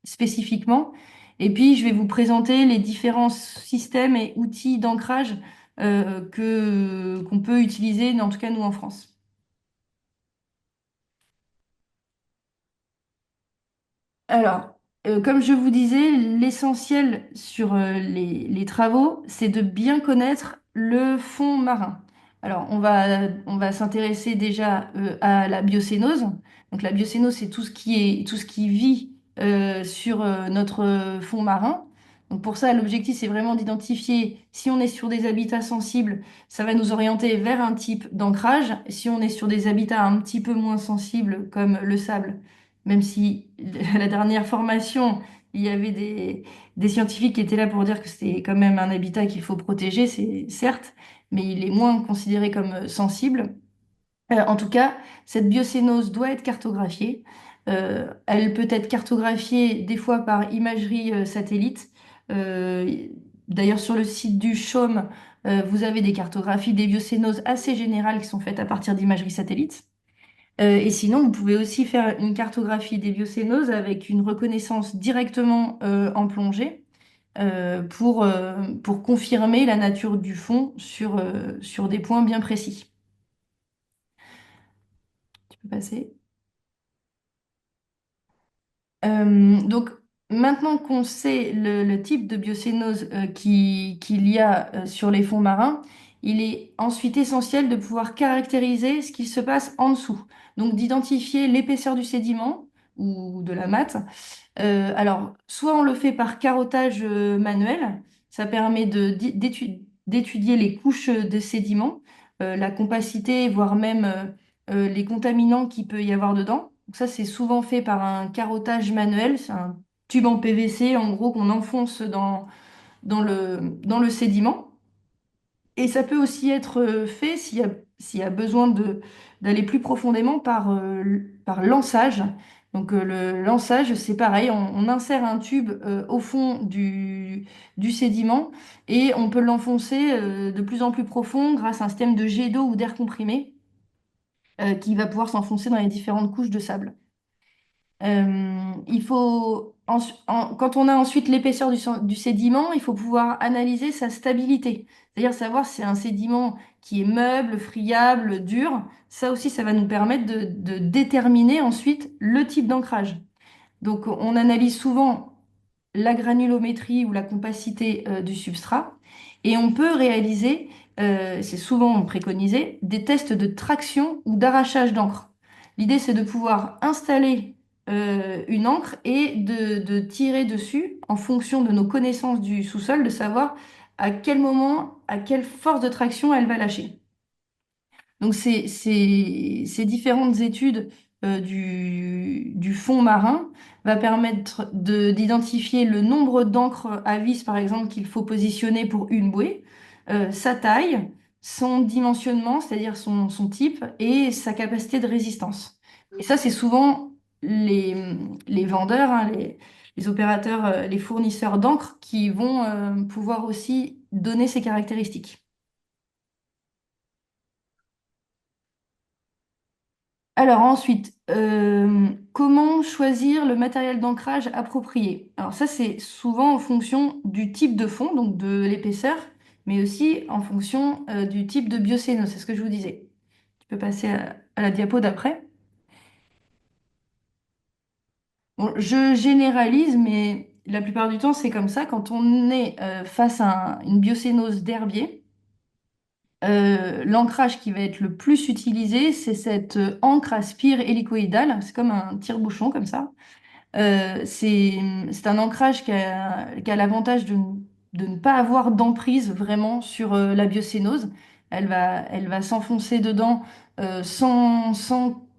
spécifiquement. Et puis, je vais vous présenter les différents systèmes et outils d'ancrage qu'on peut utiliser, en tout cas nous en France. Alors, comme je vous disais, l'essentiel sur les travaux, c'est de bien connaître le fond marin. Alors, on va s'intéresser déjà à la biocénose. Donc, la biocénose, c'est tout ce qui vit sur notre fond marin. Donc, pour ça, l'objectif, c'est vraiment d'identifier si on est sur des habitats sensibles, ça va nous orienter vers un type d'ancrage. Si on est sur des habitats un petit peu moins sensibles, comme le sable, même si à la dernière formation, il y avait des scientifiques qui étaient là pour dire que c'était quand même un habitat qu'il faut protéger, c'est certes, mais il est moins considéré comme sensible. En tout cas, cette biocénose doit être cartographiée. Elle peut être cartographiée des fois par imagerie satellite. Euh, D'ailleurs, sur le site du CHOM, vous avez des cartographies des biocénoses assez générales qui sont faites à partir d'imagerie satellite. Et sinon, vous pouvez aussi faire une cartographie des biocénoses avec une reconnaissance directement en plongée pour confirmer la nature du fond sur des points bien précis. Tu peux passer. Donc, maintenant qu'on sait le type de biocénose qu'il y a sur les fonds marins, il est ensuite essentiel de pouvoir caractériser ce qui se passe en dessous. Donc, d'identifier l'épaisseur du sédiment ou de la mate. Alors, soit on le fait par carottage manuel, ça permet d'étudier les couches de sédiments, la compacité, voire même les contaminants qu'il peut y avoir dedans. Donc ça, c'est souvent fait par un carottage manuel, c'est un tube en PVC, en gros, qu'on enfonce dans le sédiment. Et ça peut aussi être fait s'il y a besoin d'aller plus profondément par lançage. Donc le lançage, c'est pareil, on insère un tube au fond du sédiment et on peut l'enfoncer de plus en plus profond grâce à un système de jet d'eau ou d'air comprimé qui va pouvoir s'enfoncer dans les différentes couches de sable. Quand on a ensuite l'épaisseur du sédiment, il faut pouvoir analyser sa stabilité, c'est-à-dire savoir si c'est un sédiment qui est meuble, friable, dur. Ça aussi, ça va nous permettre de déterminer ensuite le type d'ancrage. Donc, on analyse souvent la granulométrie ou la compacité du substrat et on peut réaliser, c'est souvent préconisé, des tests de traction ou d'arrachage d'encre. L'idée, c'est de pouvoir installer une encre et de tirer dessus en fonction de nos connaissances du sous-sol, de savoir à quel moment, à quelle force de traction elle va lâcher. Donc, ces différentes études du fond marin va permettre d'identifier le nombre d'encres à vis, par exemple, qu'il faut positionner pour une bouée, sa taille, son dimensionnement, c'est-à-dire son type, et sa capacité de résistance. Et ça, c'est souvent les, les vendeurs, hein, les opérateurs, les fournisseurs d'encre qui vont pouvoir aussi donner ces caractéristiques. Alors ensuite, comment choisir le matériel d'ancrage approprié? Alors ça, c'est souvent en fonction du type de fond, donc de l'épaisseur, mais aussi en fonction du type de biocéno, c'est ce que je vous disais. Tu peux passer à la diapo d'après. Bon, je généralise, mais la plupart du temps, c'est comme ça. Quand on est face à une biocénose d'herbier, l'ancrage qui va être le plus utilisé, c'est cette encre à spire hélicoïdale. C'est comme un tire-bouchon, comme ça. C'est un ancrage qui a l'avantage de ne pas avoir d'emprise vraiment sur la biocénose. Elle va s'enfoncer dedans sans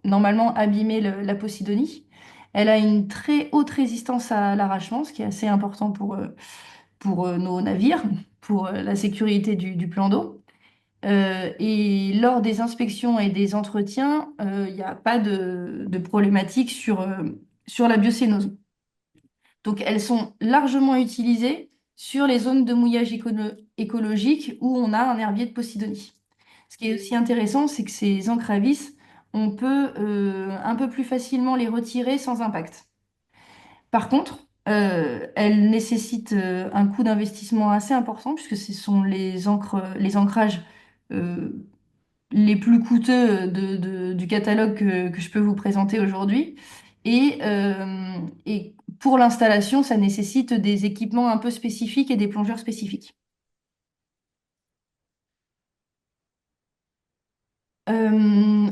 normalement abîmer la posidonie. Elle a une très haute résistance à l'arrachement, ce qui est assez important pour nos navires, pour la sécurité du plan d'eau. Et lors des inspections et des entretiens, il n'y a pas de problématique sur la biocénose. Donc, elles sont largement utilisées sur les zones de mouillage écologique où on a un herbier de Posidonie. Ce qui est aussi intéressant, c'est que ces encres à vis, on peut un peu plus facilement les retirer sans impact. Par contre, elles nécessitent un coût d'investissement assez important puisque ce sont les ancrages euh, les plus coûteux du catalogue que je peux vous présenter aujourd'hui. Et pour l'installation, ça nécessite des équipements un peu spécifiques et des plongeurs spécifiques.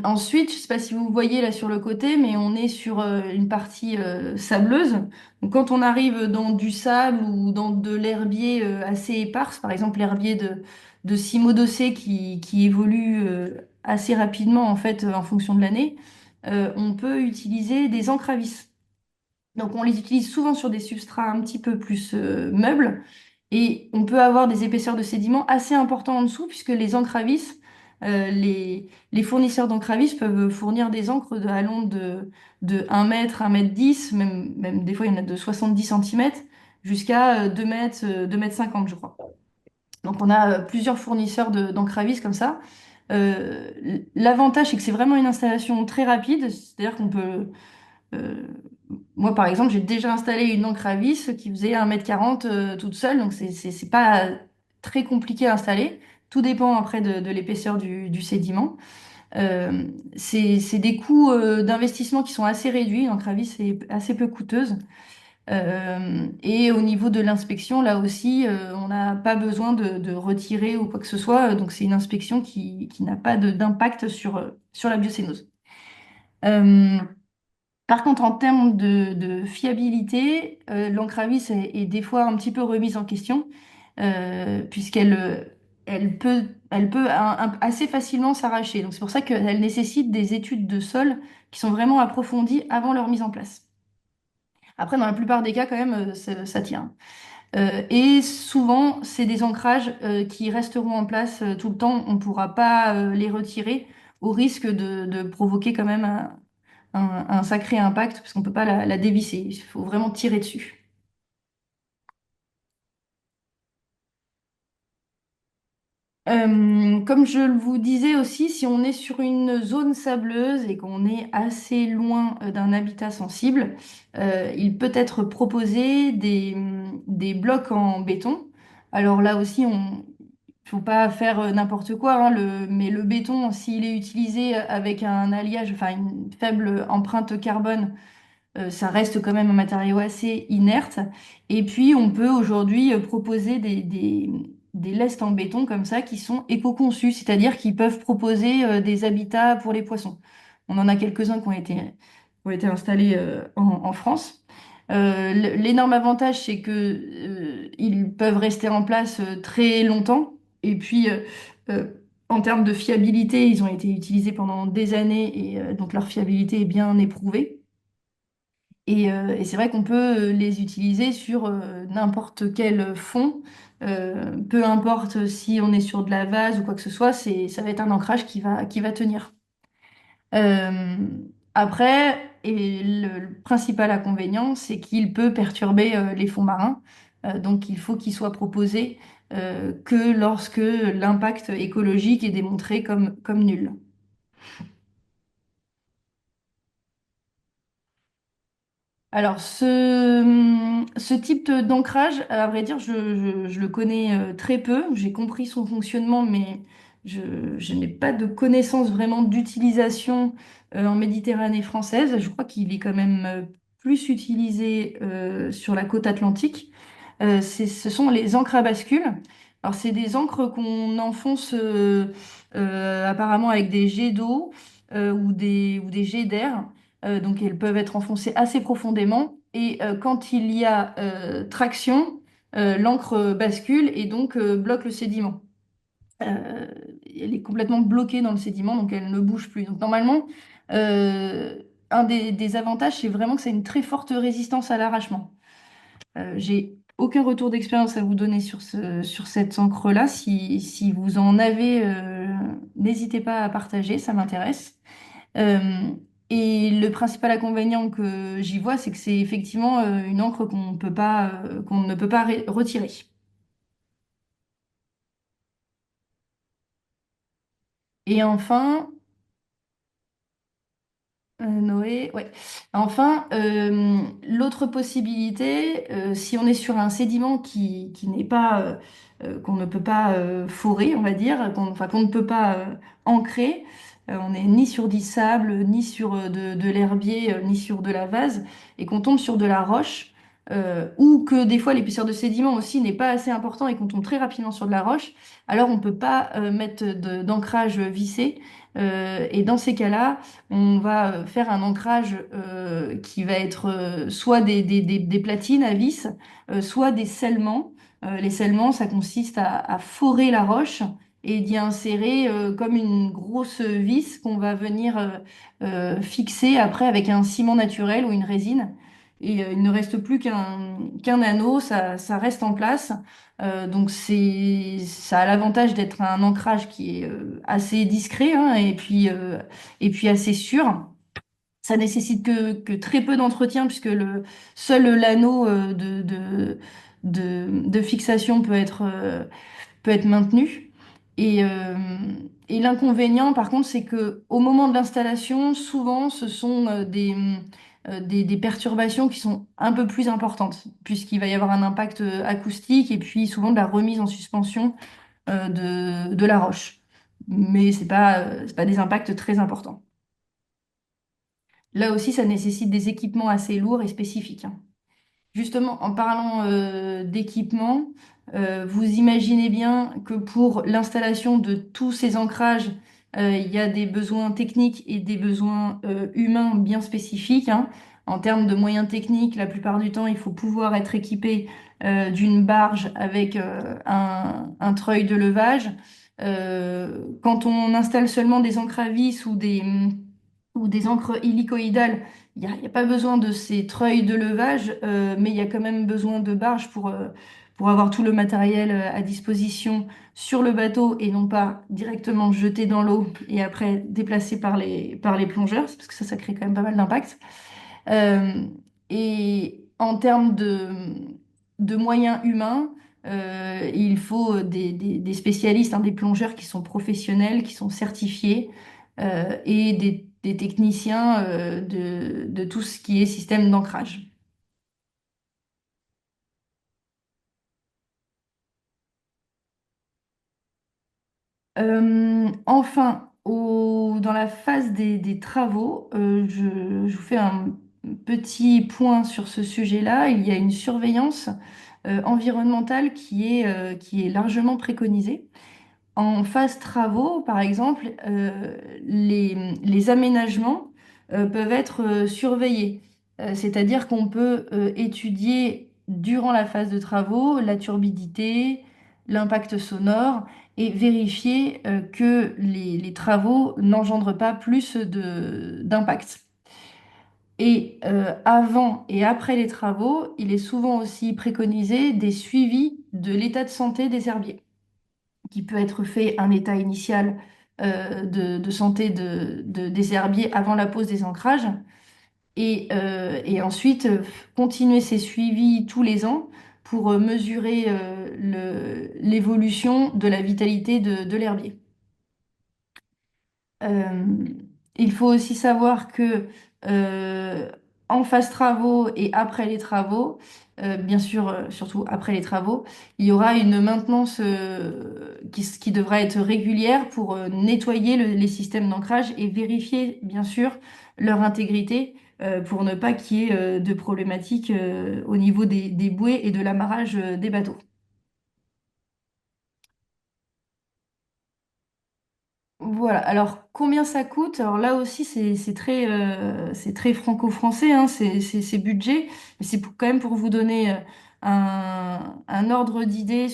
Ensuite, je ne sais pas si vous voyez là sur le côté, mais on est sur une partie sableuse. Donc, quand on arrive dans du sable ou dans de l'herbier assez éparse, par exemple l'herbier de Cimodocée qui évolue assez rapidement en fait en fonction de l'année, on peut utiliser des encres à vis. Donc, on les utilise souvent sur des substrats un petit peu plus meubles et on peut avoir des épaisseurs de sédiments assez importantes en dessous puisque les encres à vis, les fournisseurs d'encre à vis peuvent fournir des encres allant de 1 mètre, 1 mètre 10, même des fois il y en a de 70 centimètres jusqu'à 2 mètres, 2 mètres 50, je crois. Donc, on a plusieurs fournisseurs d'encre à vis comme ça. L'avantage, c'est que c'est vraiment une installation très rapide, c'est-à-dire qu'on peut euh, moi, par exemple, j'ai déjà installé une encre à vis qui faisait 1,40 m toute seule, donc c'est pas très compliqué à installer. Tout dépend après de l'épaisseur du sédiment. C'est des coûts d'investissement qui sont assez réduits. L'encre à vis est assez peu coûteuse. Et au niveau de l'inspection, là aussi, on n'a pas besoin de retirer ou quoi que ce soit. Donc, c'est une inspection qui n'a pas d'impact sur la biocénose. Euh, Par contre, en termes de fiabilité, l'encre à vis est des fois un petit peu remise en question, puisqu'elle peut assez facilement s'arracher. Donc c'est pour ça qu'elle nécessite des études de sol qui sont vraiment approfondies avant leur mise en place. Après, dans la plupart des cas, quand même, ça tient. Et souvent, c'est des ancrages qui resteront en place tout le temps. On ne pourra pas les retirer au risque de provoquer quand même un sacré impact parce qu'on ne peut pas la dévisser. Il faut vraiment tirer dessus. Comme je vous disais aussi, si on est sur une zone sableuse et qu'on est assez loin d'un habitat sensible, il peut être proposé des blocs en béton. Alors là aussi, faut pas faire n'importe quoi, hein, mais le béton, s'il est utilisé avec un alliage, enfin une faible empreinte carbone, ça reste quand même un matériau assez inerte. Et puis, on peut aujourd'hui proposer des lestes en béton comme ça qui sont éco-conçus, c'est-à-dire qu'ils peuvent proposer des habitats pour les poissons. On en a quelques-uns qui ont été installés en France. L'énorme avantage, c'est que ils peuvent rester en place très longtemps. Et puis, euh, en termes de fiabilité, ils ont été utilisés pendant des années et donc leur fiabilité est bien éprouvée. Et c'est vrai qu'on peut les utiliser sur n'importe quel fond, peu importe si on est sur de la vase ou quoi que ce soit, ça va être un ancrage qui va tenir. Euh, Après, et le principal inconvénient, c'est qu'il peut perturber les fonds marins. Donc il faut qu'il soit proposé que lorsque l'impact écologique est démontré comme nul. Alors, ce type d'ancrage, à vrai dire, je le connais très peu. J'ai compris son fonctionnement, mais je, je n'ai pas de connaissance vraiment d'utilisation en Méditerranée française. Je crois qu'il est quand même plus utilisé sur la côte atlantique. Ce sont les encres à bascule. Alors, c'est des encres qu'on enfonce apparemment avec des jets d'eau ou des jets d'air. Donc, elles peuvent être enfoncées assez profondément. Et quand il y a traction, l'encre bascule et donc bloque le sédiment. Euh, Elle est complètement bloquée dans le sédiment, donc elle ne bouge plus. Donc, normalement, un des avantages, c'est vraiment que c'est une très forte résistance à l'arrachement. J'ai aucun retour d'expérience à vous donner sur cette encre-là. Si vous en avez, n'hésitez pas à partager, ça m'intéresse. Euh, et le principal inconvénient que j'y vois, c'est que c'est effectivement une encre qu'on ne peut pas retirer. Et enfin, Noé, ouais. Enfin, l'autre possibilité, si on est sur un sédiment qui n'est pas, qu'on ne peut pas forer, on va dire, enfin qu'on ne peut pas ancrer, on n'est ni sur du sable, ni sur de l'herbier, ni sur de la vase, et qu'on tombe sur de la roche, ou que des fois l'épaisseur de sédiment aussi n'est pas assez important et qu'on tombe très rapidement sur de la roche, alors on ne peut pas mettre d'ancrage vissé. Et dans ces cas-là, on va faire un ancrage qui va être soit des platines à vis, soit des scellements. Les scellements, ça consiste à forer la roche et d'y insérer comme une grosse vis qu'on va venir fixer après avec un ciment naturel ou une résine. Et il ne reste plus qu'un anneau, ça reste en place. Donc ça a l'avantage d'être un ancrage qui est assez discret, hein, et puis assez sûr. Ça nécessite que très peu d'entretien puisque seul l'anneau de fixation peut être maintenu. Et l'inconvénient, par contre, c'est que au moment de l'installation, souvent, ce sont des perturbations qui sont un peu plus importantes, puisqu'il va y avoir un impact acoustique et puis souvent de la remise en suspension de la roche. Mais c'est pas des impacts très importants. Là aussi, ça nécessite des équipements assez lourds et spécifiques, hein. Justement, en parlant d'équipement, vous imaginez bien que pour l'installation de tous ces ancrages, il y a des besoins techniques et des besoins humains bien spécifiques, hein. En termes de moyens techniques, la plupart du temps, il faut pouvoir être équipé d'une barge avec un treuil de levage. Quand on installe seulement des encres à vis ou des encres hélicoïdales, il n'y a pas besoin de ces treuils de levage, mais il y a quand même besoin de barges pour avoir tout le matériel à disposition sur le bateau et non pas directement jeté dans l'eau et après déplacé par les plongeurs, parce que ça crée quand même pas mal d'impact. Euh, et en termes de moyens humains, il faut des spécialistes, hein, des plongeurs qui sont professionnels, qui sont certifiés, et des techniciens de tout ce qui est système d'ancrage. Enfin, dans la phase des travaux, je vous fais un petit point sur ce sujet-là. Il y a une surveillance environnementale qui est largement préconisée. En phase travaux, par exemple, les aménagements peuvent être surveillés. C'est-à-dire qu'on peut étudier durant la phase de travaux la turbidité, l'impact sonore et vérifier que les travaux n'engendrent pas plus d'impact. Et avant et après les travaux, il est souvent aussi préconisé des suivis de l'état de santé des herbiers qui peut être fait un état initial de santé des herbiers avant la pose des ancrages et ensuite continuer ces suivis tous les ans pour mesurer l'évolution de la vitalité de l'herbier. Euh, il faut aussi savoir que euh, en phase travaux et après les travaux, bien sûr, surtout après les travaux, il y aura une maintenance qui devra être régulière pour nettoyer les systèmes d'ancrage et vérifier, bien sûr, leur intégrité pour ne pas qu'il y ait de problématiques au niveau des bouées et de l'amarrage des bateaux. Voilà, alors combien ça coûte? Alors là aussi, c'est très franco-français, hein, c'est budget, mais c'est quand même pour vous donner un ordre d'idée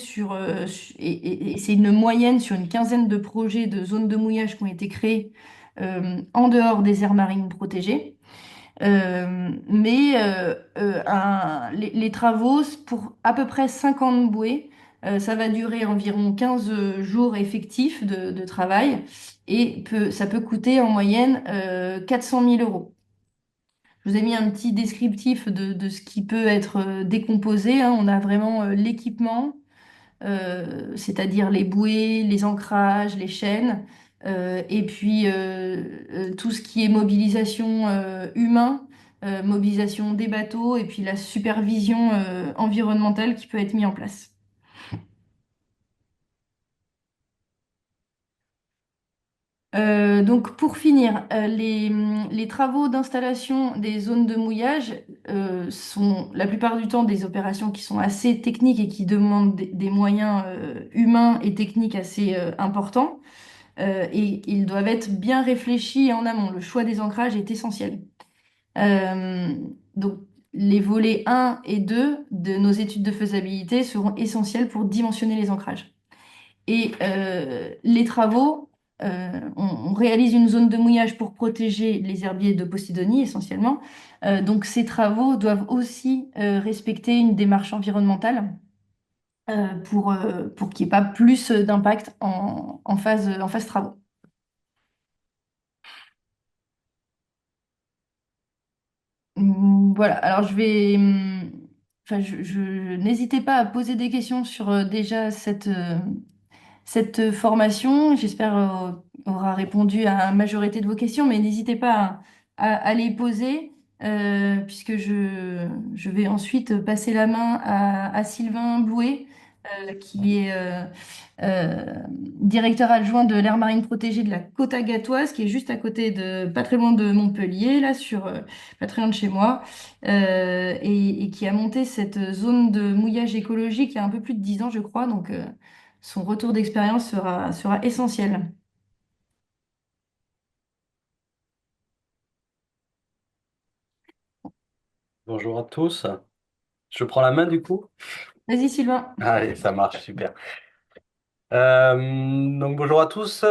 et c'est une moyenne sur une quinzaine de projets de zones de mouillage qui ont été créés en dehors des aires marines protégées. Les travaux, pour à peu près 50 bouées, ça va durer environ 15 jours effectifs de travail et ça peut coûter en moyenne 400 000 euros. Je vous ai mis un petit descriptif de ce qui peut être décomposé, hein. On a vraiment l'équipement, c'est-à-dire les bouées, les ancrages, les chaînes, et puis tout ce qui est mobilisation humain, mobilisation des bateaux, et puis la supervision environnementale qui peut être mise en place. Donc pour finir, les travaux d'installation des zones de mouillage sont la plupart du temps des opérations qui sont assez techniques et qui demandent des moyens humains et techniques assez importants. Et ils doivent être bien réfléchis en amont. Le choix des ancrages est essentiel. Euh, donc, les volets 1 et 2 de nos études de faisabilité seront essentiels pour dimensionner les ancrages. Et les travaux, on réalise une zone de mouillage pour protéger les herbiers de Posidonie essentiellement. Donc, ces travaux doivent aussi respecter une démarche environnementale pour qu'il n'y ait pas plus d'impact en phase travaux. Voilà, alors enfin, n'hésitez pas à poser des questions sur déjà cette formation. J'espère aura répondu à la majorité de vos questions, mais n'hésitez pas à les poser, puisque je vais ensuite passer la main à Sylvain Blouet, qui est directeur adjoint de l'aire marine protégée de la Côte Gatoise, qui est juste à côté pas très loin de Montpellier, là, pas très loin de chez moi, et qui a monté cette zone de mouillage écologique il y a un peu plus de 10 ans, je crois. Donc, son retour d'expérience sera essentiel.
Bonjour à tous. Je prends la main du coup.
Vas-y, Sylvain.
Allez, ça marche, super. Donc bonjour à tous.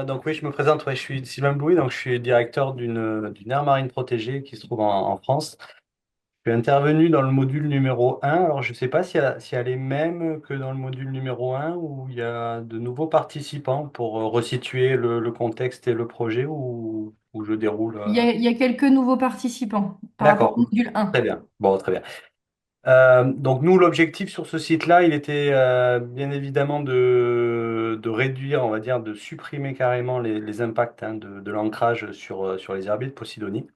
Donc oui, je me présente. Ouais, je suis Sylvain Blouy, donc je suis directeur d'une aire marine protégée qui se trouve en France. Je suis intervenu dans le module numéro un. Alors, je ne sais pas si elle est même que dans le module numéro un ou il y a de nouveaux participants pour resituer le contexte et le projet ou je déroule.
Il y a quelques nouveaux participants par rapport
D'accord,
au module
très
1.
bien. Bon, très bien. Donc nous, l'objectif sur ce site-là, il était bien évidemment de réduire, on va dire, de supprimer carrément les impacts hein, de l'ancrage sur les herbiers de Posidonie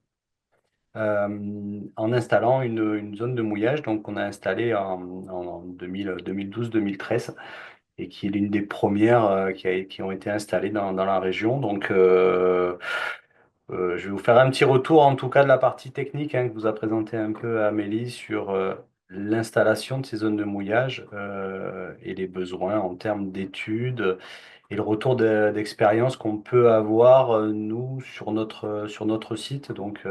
en installant une zone de mouillage donc, qu'on a installée en 2012-2013 et qui est l'une des premières qui ont été installées dans la région. Donc, je vais vous faire un petit retour, en tout cas, de la partie technique hein, que vous a présenté un peu Amélie sur l'installation de ces zones de mouillage et les besoins en termes d'études et le retour d'expérience qu'on peut avoir, nous, sur notre site. Donc,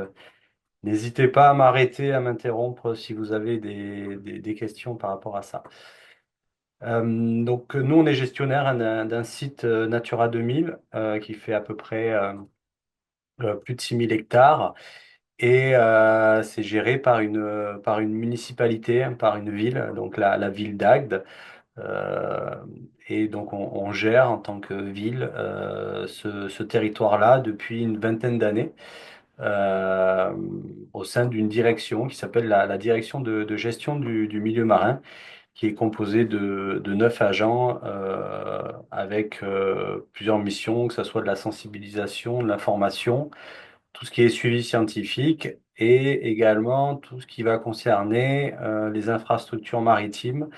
n'hésitez pas à m'arrêter, à m'interrompre si vous avez des questions par rapport à ça. Donc, nous, on est gestionnaire hein, d'un site Natura 2000 qui fait à peu près plus de 6 000 hectares et c'est géré par une municipalité, hein, par une ville, donc la ville d'Agde. Euh, et donc, on gère en tant que ville ce territoire-là depuis une vingtaine d'années euh, au sein d'une direction qui s'appelle la direction de gestion du milieu marin, qui est composée de 9 agents avec plusieurs missions, que ce soit de la sensibilisation, de l'information, tout ce qui est suivi scientifique et également tout ce qui va concerner les infrastructures maritimes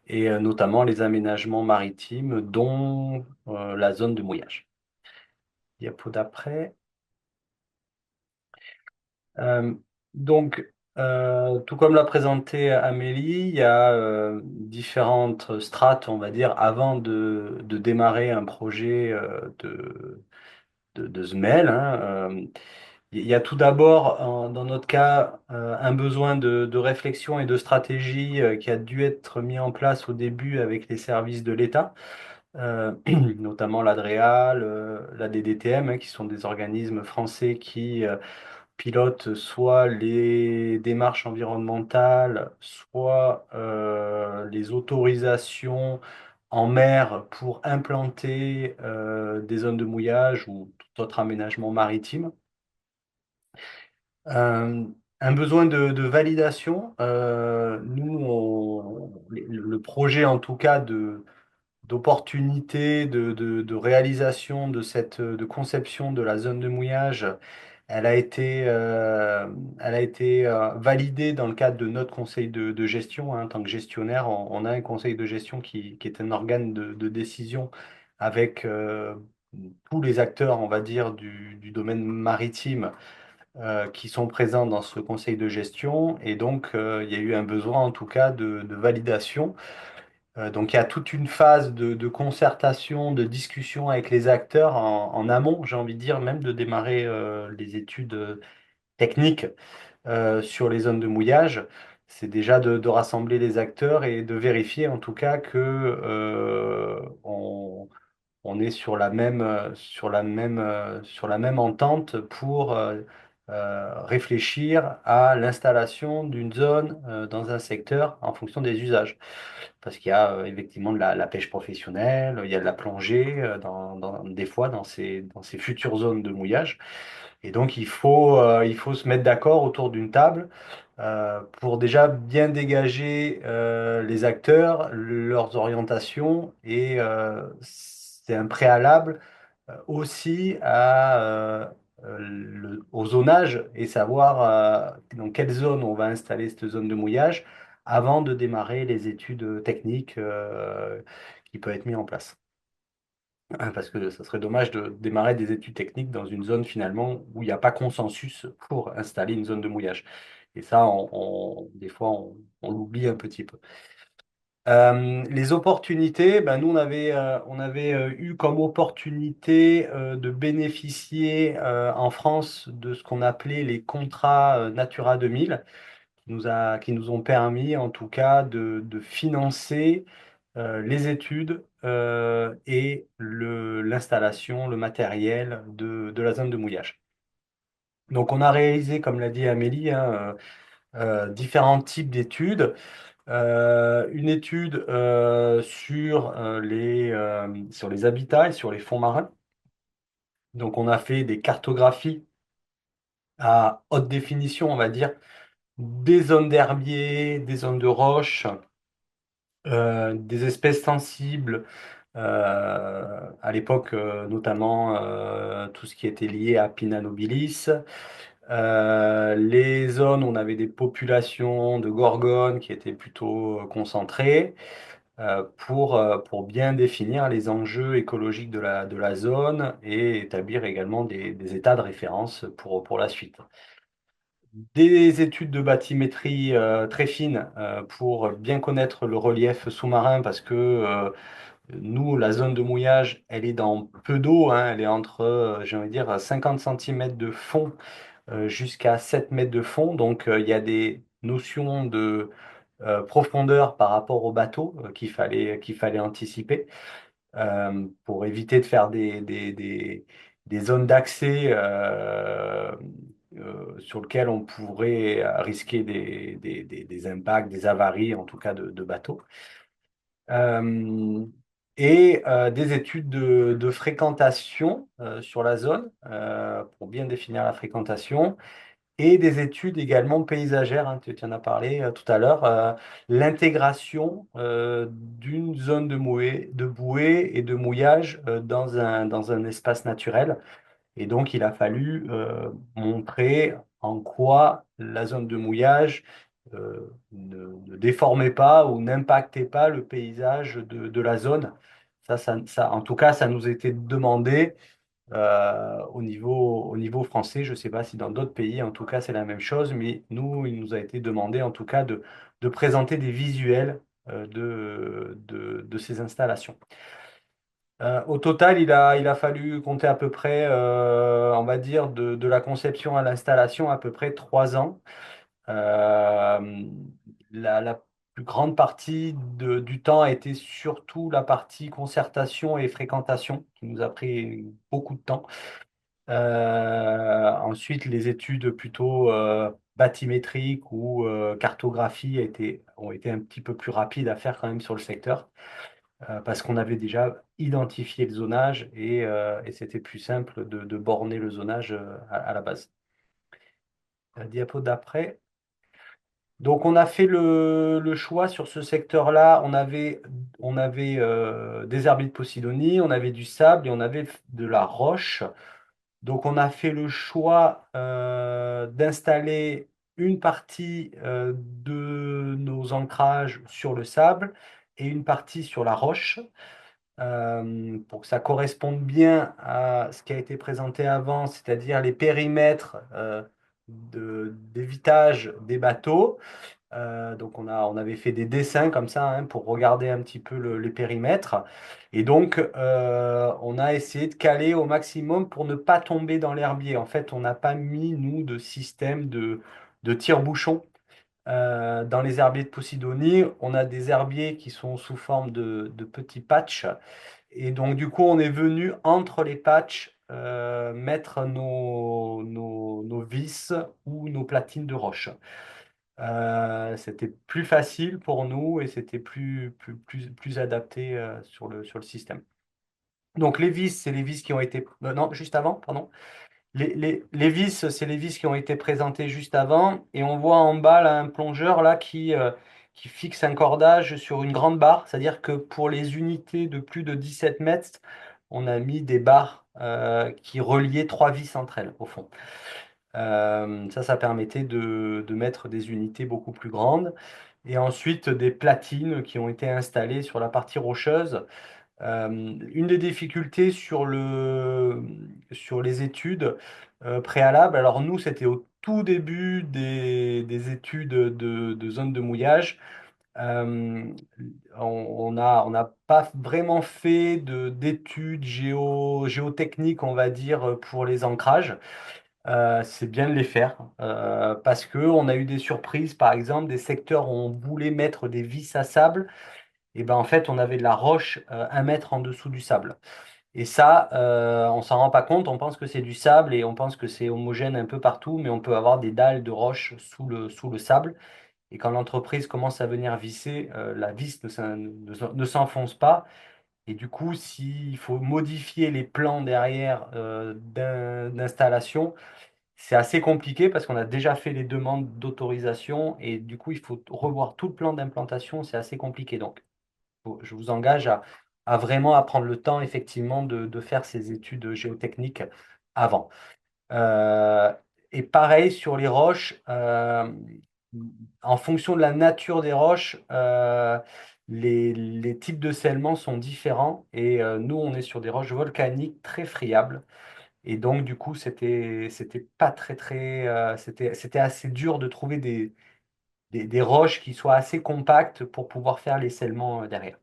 et notamment les aménagements maritimes, dont la zone de mouillage. Diapo d'après. Euh, donc, tout comme l'a présenté Amélie, il y a différentes strates, on va dire, avant de démarrer un projet de SMEL. Hein. Il y a tout d'abord, dans notre cas, un besoin de réflexion et de stratégie qui a dû être mis en place au début avec les services de l'État, notamment l'ADREA, la DDTM, hein, qui sont des organismes français qui pilote soit les démarches environnementales, soit les autorisations en mer pour implanter des zones de mouillage ou tout autre aménagement maritime. Euh, un besoin de validation. Nous, le projet en tout cas d'opportunité de réalisation de de conception de la zone de mouillage. Elle a été validée dans le cadre de notre conseil de gestion. Hein. En tant que gestionnaire, on a un conseil de gestion qui est un organe de décision avec tous les acteurs, on va dire, du domaine maritime qui sont présents dans ce conseil de gestion. Et donc, il y a eu un besoin, en tout cas, de validation. Donc, il y a toute une phase de concertation, de discussion avec les acteurs en amont, j'ai envie de dire, même de démarrer les études techniques sur les zones de mouillage. C'est déjà de rassembler les acteurs et de vérifier en tout cas que on est sur la même entente pour réfléchir à l'installation d'une zone dans un secteur en fonction des usages. Parce qu'il y a effectivement de la pêche professionnelle, il y a de la plongée des fois dans ces futures zones de mouillage. Et donc, il faut se mettre d'accord autour d'une table pour déjà bien dégager les acteurs, leurs orientations, et c'est un préalable aussi au zonage et savoir dans quelle zone on va installer cette zone de mouillage avant de démarrer les études techniques qui peuvent être mises en place. Parce que ça serait dommage de démarrer des études techniques dans une zone finalement où il n'y a pas consensus pour installer une zone de mouillage. Et ça, des fois, on l'oublie un petit peu. Les opportunités, ben nous, on avait eu comme opportunité de bénéficier en France de ce qu'on appelait les contrats Natura 2000, qui nous ont permis en tout cas de financer les études et l'installation, le matériel de la zone de mouillage. Donc on a réalisé, comme l'a dit Amélie, hein, différents types d'études. Une étude sur les habitats et sur les fonds marins. Donc, on a fait des cartographies à haute définition, on va dire, des zones d'herbiers, des zones de roches, des espèces sensibles, à l'époque, notamment tout ce qui était lié à Pinna nobilis. Les zones où on avait des populations de gorgones qui étaient plutôt concentrées, pour bien définir les enjeux écologiques de la zone et établir également des états de référence pour la suite. Des études de bathymétrie très fines pour bien connaître le relief sous-marin parce que nous, la zone de mouillage, elle est dans peu d'eau, hein, elle est entre, j'ai envie de dire, 50 cm de fond jusqu'à 7 mètres de fond. Donc, il y a des notions de profondeur par rapport au bateau qu'il fallait anticiper pour éviter de faire des zones d'accès sur lesquelles on pourrait risquer des impacts, des avaries, en tout cas de bateaux. Euh, des études de fréquentation sur la zone pour bien définir la fréquentation et des études également paysagères, hein, tu en as parlé tout à l'heure, l'intégration d'une zone de bouée et de mouillage dans un espace naturel. Et donc, il a fallu montrer en quoi la zone de mouillage ne déformait pas ou n'impactait pas le paysage de la zone. En tout cas, ça nous était demandé au niveau français. Je ne sais pas si dans d'autres pays, en tout cas, c'est la même chose, mais nous, il nous a été demandé, en tout cas, de présenter des visuels de ces installations. Au total, il a fallu compter à peu près, on va dire, de la conception à l'installation, à peu près 3 ans. Euh, la plus grande partie du temps a été surtout la partie concertation et fréquentation, qui nous a pris beaucoup de temps. Ensuite, les études plutôt bathymétriques ou cartographie ont été un petit peu plus rapides à faire quand même sur le secteur, parce qu'on avait déjà identifié le zonage et c'était plus simple de borner le zonage à la base. La diapo d'après. Donc, on a fait le choix sur ce secteur-là. On avait des herbiers de Posidonie, on avait du sable et on avait de la roche. Donc, on a fait le choix d'installer une partie de nos ancrages sur le sable et une partie sur la roche pour que ça corresponde bien à ce qui a été présenté avant, c'est-à-dire les périmètres d'évitage des bateaux. Donc on avait fait des dessins comme ça hein, pour regarder un petit peu les périmètres. Et donc on a essayé de caler au maximum pour ne pas tomber dans l'herbier. En fait, on n'a pas mis, nous, de système de tire-bouchon. Dans les herbiers de Posidonie, on a des herbiers qui sont sous forme de petits patchs. Et donc, du coup, on est venu entre les patchs mettre nos vis ou nos platines de roche. C'était plus facile pour nous et c'était plus adapté sur le système. Donc les vis, c'est les vis qui ont été... non, juste avant, pardon. Les vis, c'est les vis qui ont été présentées juste avant. Et on voit en bas là, un plongeur là, qui fixe un cordage sur une grande barre. C'est-à-dire que pour les unités de plus de 17 mètres, on a mis des barres qui reliaient 3 vis entre elles, au fond. Ça permettait de mettre des unités beaucoup plus grandes. Et ensuite, des platines qui ont été installées sur la partie rocheuse. Une des difficultés sur les études préalables, alors nous, c'était au tout début des études de zone de mouillage. Euh, on n'a pas vraiment fait d'études géotechniques, on va dire, pour les ancrages. C'est bien de les faire parce qu'on a eu des surprises, par exemple, des secteurs où on voulait mettre des vis à sable, et ben en fait on avait de la roche 1 mètre en dessous du sable. Et ça, on s'en rend pas compte, on pense que c'est du sable et on pense que c'est homogène un peu partout, mais on peut avoir des dalles de roche sous le sable. Et quand l'entreprise commence à venir visser, la vis ne s'enfonce pas. Et du coup, s'il faut modifier les plans derrière d'installation, c'est assez compliqué parce qu'on a déjà fait les demandes d'autorisation et du coup, il faut revoir tout le plan d'implantation. C'est assez compliqué. Donc, je vous engage à vraiment à prendre le temps, effectivement, de faire ces études géotechniques avant. Euh, et pareil sur les roches, en fonction de la nature des roches, les types de scellement sont différents. Et nous, on est sur des roches volcaniques très friables. Et donc, du coup, c'était pas c'était assez dur de trouver des roches qui soient assez compactes pour pouvoir faire les scellements derrière.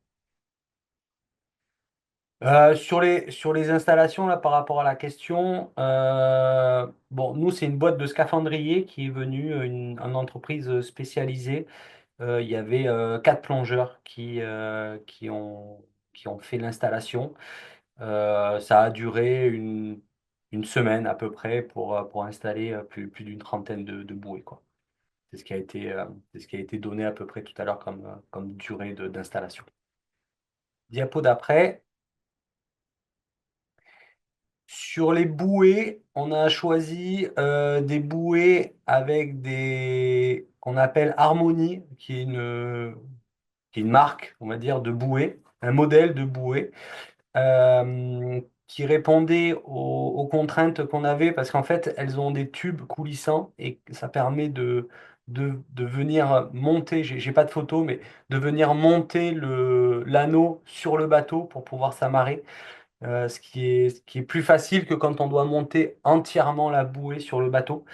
Sur les installations, là, par rapport à la question, bon, nous, c'est une boîte de scaphandriers qui est venue, une entreprise spécialisée. Il y avait 4 plongeurs qui ont fait l'installation. Ça a duré une semaine à peu près pour installer plus d'une trentaine de bouées, quoi. C'est ce qui a été donné à peu près tout à l'heure comme durée d'installation. Diapo d'après. Sur les bouées, on a choisi des bouées avec des qu'on appelle Harmony, qui est une marque, on va dire, de bouée, un modèle de bouée qui répondait aux contraintes qu'on avait, parce qu'en fait, elles ont des tubes coulissants et ça permet de venir monter, j'ai pas de photo, mais de venir monter l'anneau sur le bateau pour pouvoir s'amarrer. Ce qui est plus facile que quand on doit monter entièrement la bouée sur le bateau.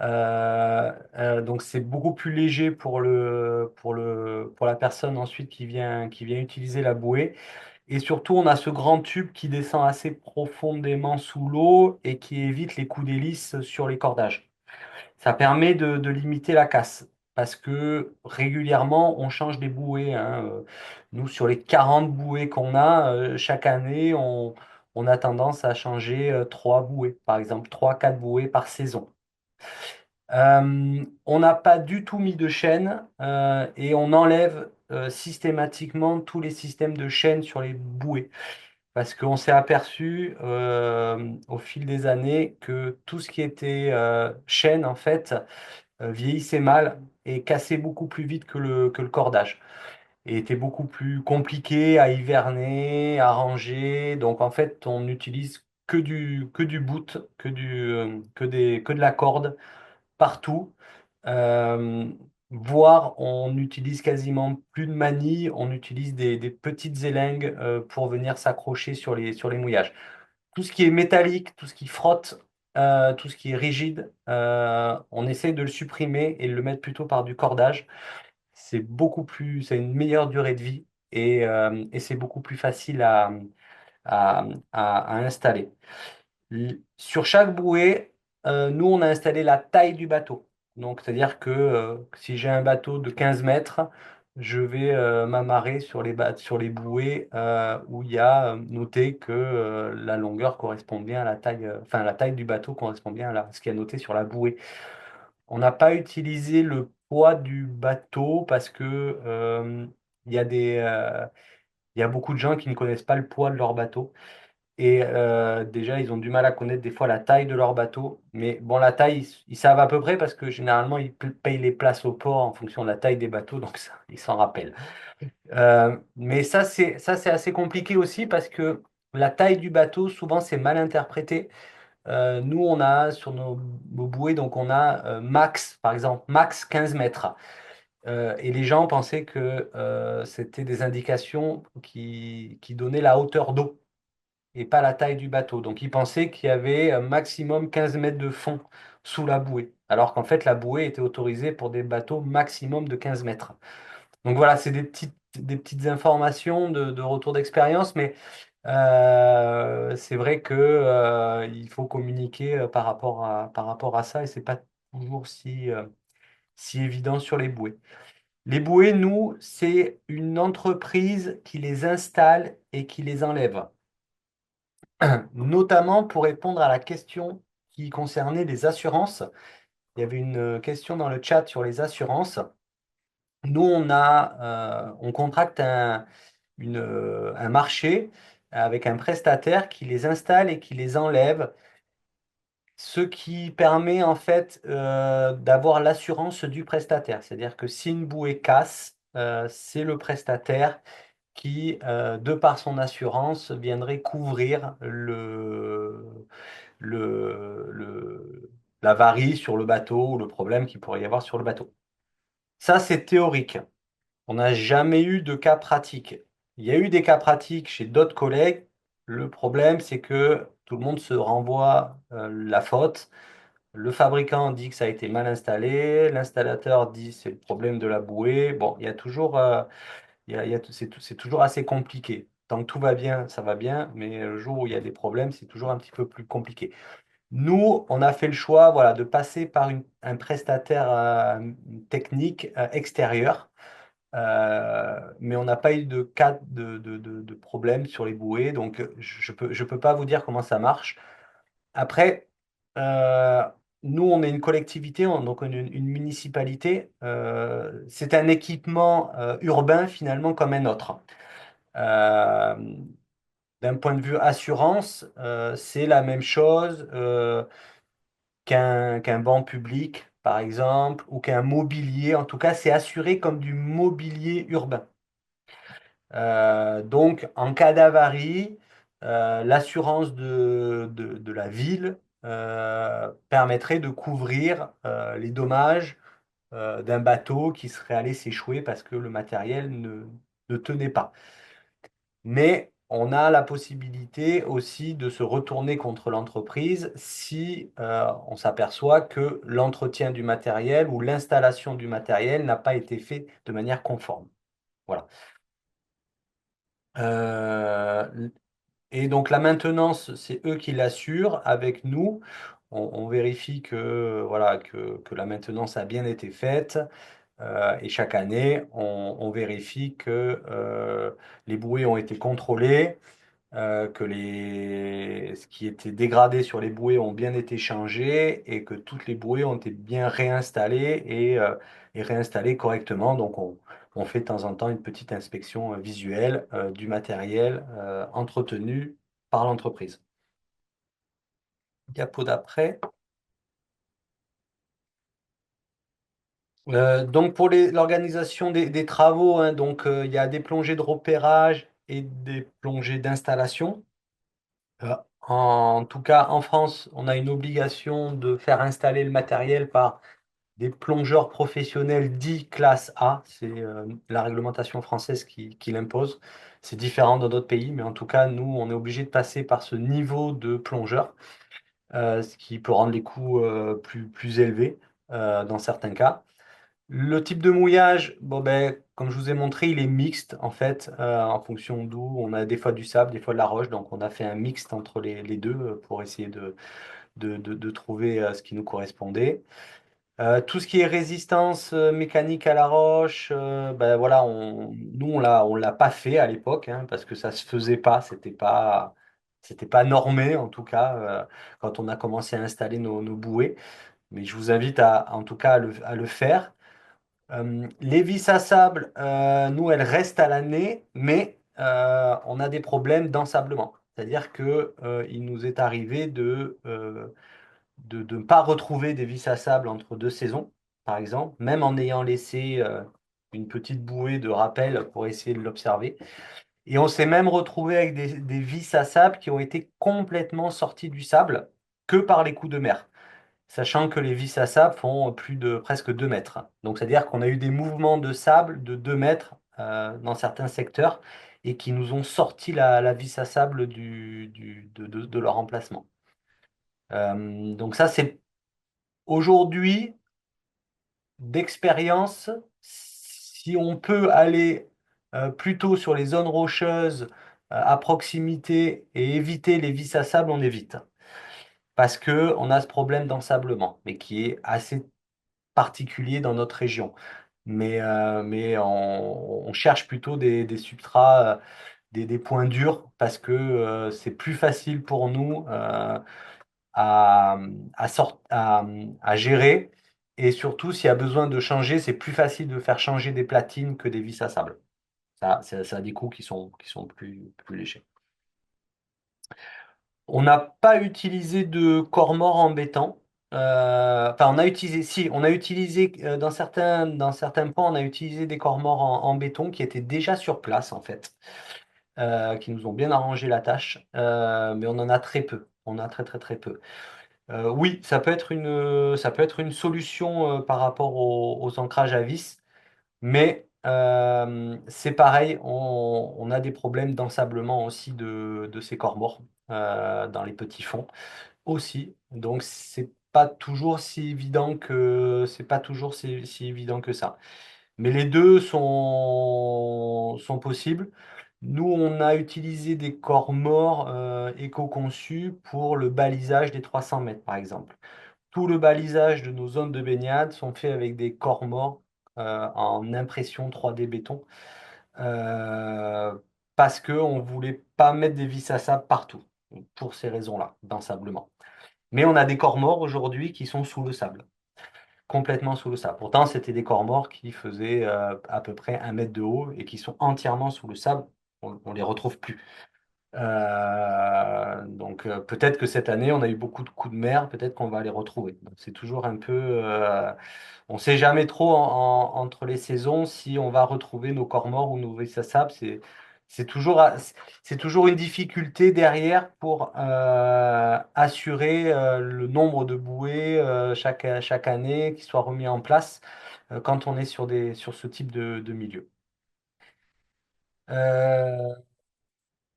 Donc c'est beaucoup plus léger pour la personne ensuite qui vient utiliser la bouée. Et surtout, on a ce grand tube qui descend assez profondément sous l'eau et qui évite les coups d'hélice sur les cordages. Ça permet de limiter la casse parce que régulièrement, on change des bouées, hein. Nous, sur les 40 bouées qu'on a, chaque année, on a tendance à changer 3 bouées, par exemple, 3 4 bouées par saison. On n'a pas du tout mis de chaîne et on enlève systématiquement tous les systèmes de chaîne sur les bouées. Parce qu'on s'est aperçu au fil des années que tout ce qui était chaîne, en fait, vieillissait mal et cassait beaucoup plus vite que le cordage. Et était beaucoup plus compliqué à hiverner, à ranger. Donc en fait, on n'utilise que du bout, que de la corde partout. Euh, Voire on utilise quasiment plus de manille, on utilise des petites élingues pour venir s'accrocher sur les mouillages. Tout ce qui est métallique, tout ce qui frotte, tout ce qui est rigide, on essaie de le supprimer et de le mettre plutôt par du cordage. C'est une meilleure durée de vie et c'est beaucoup plus facile à installer. Sur chaque bouée, nous, on a installé la taille du bateau. Donc, c'est-à-dire que si j'ai un bateau de 15 mètres, je vais m'amarrer sur les bouées où il y a noté que la longueur correspond bien à la taille, enfin, la taille du bateau correspond bien à ce qui est noté sur la bouée. On n'a pas utilisé le poids du bateau parce que il y a il y a beaucoup de gens qui ne connaissent pas le poids de leur bateau. Et déjà, ils ont du mal à connaître des fois la taille de leur bateau. Mais bon, la taille, ils savent à peu près parce que généralement, ils payent les places au port en fonction de la taille des bateaux. Donc, ça, ils s'en rappellent. Mais ça, c'est assez compliqué aussi parce que la taille du bateau, souvent, c'est mal interprété. Nous, on a sur nos bouées, donc on a max, par exemple, max 15 mètres. Et les gens pensaient que c'était des indications qui donnaient la hauteur d'eau et pas la taille du bateau. Donc ils pensaient qu'il y avait un maximum 15 mètres de fond sous la bouée, alors qu'en fait la bouée était autorisée pour des bateaux maximum de 15 mètres. Donc voilà, c'est des petites informations de retour d'expérience, mais c'est vrai que il faut communiquer par rapport à ça et c'est pas toujours si évident sur les bouées. Les bouées, nous, c'est une entreprise qui les installe et qui les enlève. notamment pour répondre à la question qui concernait les assurances. Il y avait une question dans le chat sur les assurances. Nous, on contracte un marché avec un prestataire qui les installe et qui les enlève, ce qui permet en fait d'avoir l'assurance du prestataire. C'est-à-dire que si une bouée casse, c'est le prestataire qui, de par son assurance, viendrait couvrir l'avarie sur le bateau ou le problème qu'il pourrait y avoir sur le bateau. Ça, c'est théorique. On n'a jamais eu de cas pratique. Il y a eu des cas pratiques chez d'autres collègues. Le problème, c'est que tout le monde se renvoie la faute. Le fabricant dit que ça a été mal installé. L'installateur dit c'est le problème de la bouée. Bon, il y a toujours, c'est toujours assez compliqué. Tant que tout va bien, ça va bien. Mais le jour où il y a des problèmes, c'est toujours un petit peu plus compliqué. Nous, on a fait le choix, voilà, de passer par un prestataire technique extérieur. Mais on n'a pas eu de cas de problème sur les bouées, donc je peux pas vous dire comment ça marche. Après, euh, nous, on est une collectivité, donc on est une municipalité. C'est un équipement urbain finalement comme un autre. Euh, D'un point de vue assurance, c'est la même chose qu'un banc public, par exemple, ou qu'un mobilier. En tout cas, c'est assuré comme du mobilier urbain. Donc, en cas d'avarie, l'assurance de la ville permettrait de couvrir les dommages d'un bateau qui serait allé s'échouer parce que le matériel ne tenait pas. Mais on a la possibilité aussi de se retourner contre l'entreprise si on s'aperçoit que l'entretien du matériel ou l'installation du matériel n'a pas été fait de manière conforme. Voilà. Et donc la maintenance, c'est eux qui l'assurent avec nous. On vérifie que, voilà, que la maintenance a bien été faite. Et chaque année, on vérifie que les bouées ont été contrôlées, que ce qui était dégradé sur les bouées ont bien été changés et que toutes les bouées ont été bien réinstallées et réinstallées correctement. Donc on fait de temps en temps une petite inspection visuelle du matériel entretenu par l'entreprise. Diapo d'après. Donc pour l'organisation des travaux, hein, donc il y a des plongées de repérage et des plongées d'installation. En tout cas, en France, on a une obligation de faire installer le matériel par des plongeurs professionnels dits classe A. C'est la réglementation française qui l'impose. C'est différent dans d'autres pays, mais en tout cas, nous, on est obligé de passer par ce niveau de plongeur, ce qui peut rendre les coûts plus élevés dans certains cas. Le type de mouillage, bon ben, comme je vous ai montré, il est mixte en fait, en fonction d'où. On a des fois du sable, des fois de la roche, donc on a fait un mixte entre les deux pour essayer de trouver ce qui nous correspondait. Tout ce qui est résistance mécanique à la roche, ben voilà, nous on l'a pas fait à l'époque hein, parce que ça se faisait pas, c'était pas normé en tout cas quand on a commencé à installer nos bouées. Mais je vous invite en tout cas à le faire. Les vis à sable, nous, elles restent à l'année, mais on a des problèmes d'ensablement. C'est-à-dire que, il nous est arrivé de ne pas retrouver des vis à sable entre deux saisons, par exemple, même en ayant laissé une petite bouée de rappel pour essayer de l'observer. Et on s'est même retrouvé avec des vis à sable qui ont été complètement sorties du sable que par les coups de mer, sachant que les vis à sable font plus de presque 2 mètres. Donc, c'est-à-dire qu'on a eu des mouvements de sable de 2 mètres dans certains secteurs et qui nous ont sorti la vis à sable de leur emplacement. Donc ça, c'est aujourd'hui, d'expérience, si on peut aller plutôt sur les zones rocheuses à proximité et éviter les vis à sable, on évite. Parce que on a ce problème d'ensablement, mais qui est assez particulier dans notre région. Mais on cherche plutôt des substrats des points durs parce que c'est plus facile pour nous à, à gérer. Et surtout, s'il y a besoin de changer, c'est plus facile de faire changer des platines que des vis à sable. Ça a des coûts qui sont plus légers. On n'a pas utilisé de corps mort en béton. Enfin, on a utilisé, si, on a utilisé dans certains points, on a utilisé des corps morts en béton qui étaient déjà sur place en fait, qui nous ont bien arrangé la tâche, mais on en a très peu. On a très peu. Oui, ça peut être une solution par rapport aux ancrages à vis, mais c'est pareil, on a des problèmes d'ensablement aussi de ces corps morts dans les petits fonds aussi. Donc c'est pas toujours si évident que ça. Mais les deux sont possibles. Nous, on a utilisé des corps morts éco-conçus pour le balisage des 300 mètres, par exemple. Tout le balisage de nos zones de baignade sont faits avec des corps morts en impression 3D béton euh, parce qu'on ne voulait pas mettre des vis à sable partout pour ces raisons-là, d'ensablement. Mais on a des corps morts aujourd'hui qui sont sous le sable, complètement sous le sable. Pourtant, c'était des corps morts qui faisaient à peu près 1 mètre de haut et qui sont entièrement sous le sable. On ne les retrouve plus. Donc peut-être que cette année, on a eu beaucoup de coups de mer, peut-être qu'on va les retrouver. Donc, c'est toujours un peu... on ne sait jamais trop entre les saisons si on va retrouver nos corps morts ou nos vis à sable. C'est toujours une difficulté derrière pour assurer le nombre de bouées chaque année qui soit remis en place quand on est sur ce type de milieu. Euh,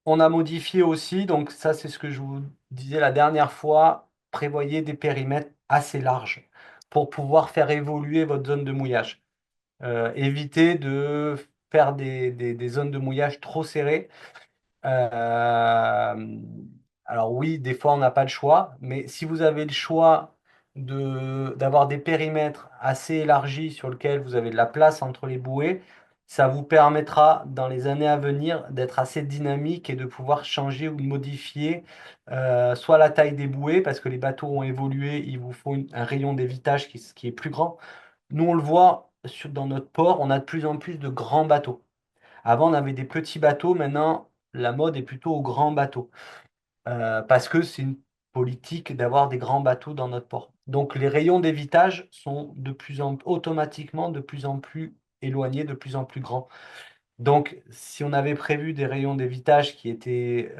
on a modifié aussi, donc ça c'est ce que je vous disais la dernière fois, prévoyez des périmètres assez larges pour pouvoir faire évoluer votre zone de mouillage. Évitez de faire des zones de mouillage trop serrées. Euh, alors oui, des fois on n'a pas le choix, mais si vous avez le choix d'avoir des périmètres assez élargis sur lesquels vous avez de la place entre les bouées, ça vous permettra dans les années à venir d'être assez dynamique et de pouvoir changer ou modifier soit la taille des bouées, parce que les bateaux ont évolué, il vous faut un rayon d'évitage qui est plus grand. Nous, on le voit dans notre port, on a de plus en plus de grands bateaux. Avant, on avait des petits bateaux. Maintenant, la mode est plutôt aux grands bateaux. Parce que c'est une politique d'avoir des grands bateaux dans notre port. Donc, les rayons d'évitage sont automatiquement de plus en plus éloignés, de plus en plus grands. Donc, si on avait prévu des rayons d'évitage qui étaient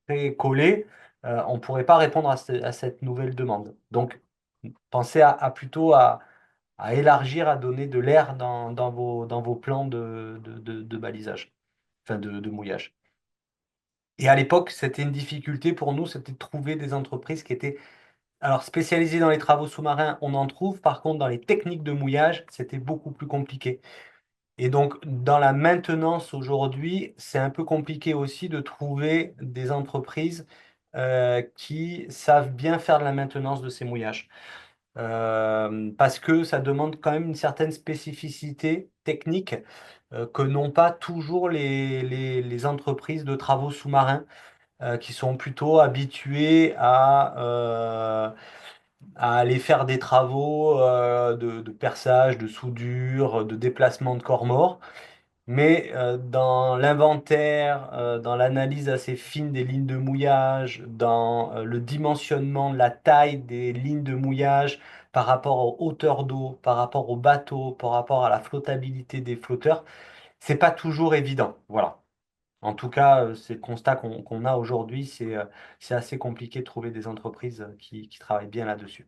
très collés, on ne pourrait pas répondre à cette nouvelle demande. Donc, pensez plutôt à élargir, à donner de l'air dans vos plans de balisage, enfin de mouillage. Et à l'époque, c'était une difficulté pour nous, c'était de trouver des entreprises qui étaient alors spécialisées dans les travaux sous-marins, on en trouve, par contre dans les techniques de mouillage, c'était beaucoup plus compliqué. Et donc dans la maintenance aujourd'hui, c'est un peu compliqué aussi de trouver des entreprises qui savent bien faire de la maintenance de ces mouillages. Parce que ça demande quand même une certaine spécificité technique que n'ont pas toujours les entreprises de travaux sous-marins qui sont plutôt habituées à aller faire des travaux de perçage, de soudure, de déplacement de corps morts. Mais dans l'inventaire, dans l'analyse assez fine des lignes de mouillage, dans le dimensionnement de la taille des lignes de mouillage par rapport aux hauteurs d'eau, par rapport au bateau, par rapport à la flottabilité des flotteurs, c'est pas toujours évident. Voilà. En tout cas, c'est le constat qu'on a aujourd'hui. C'est assez compliqué de trouver des entreprises qui travaillent bien là-dessus.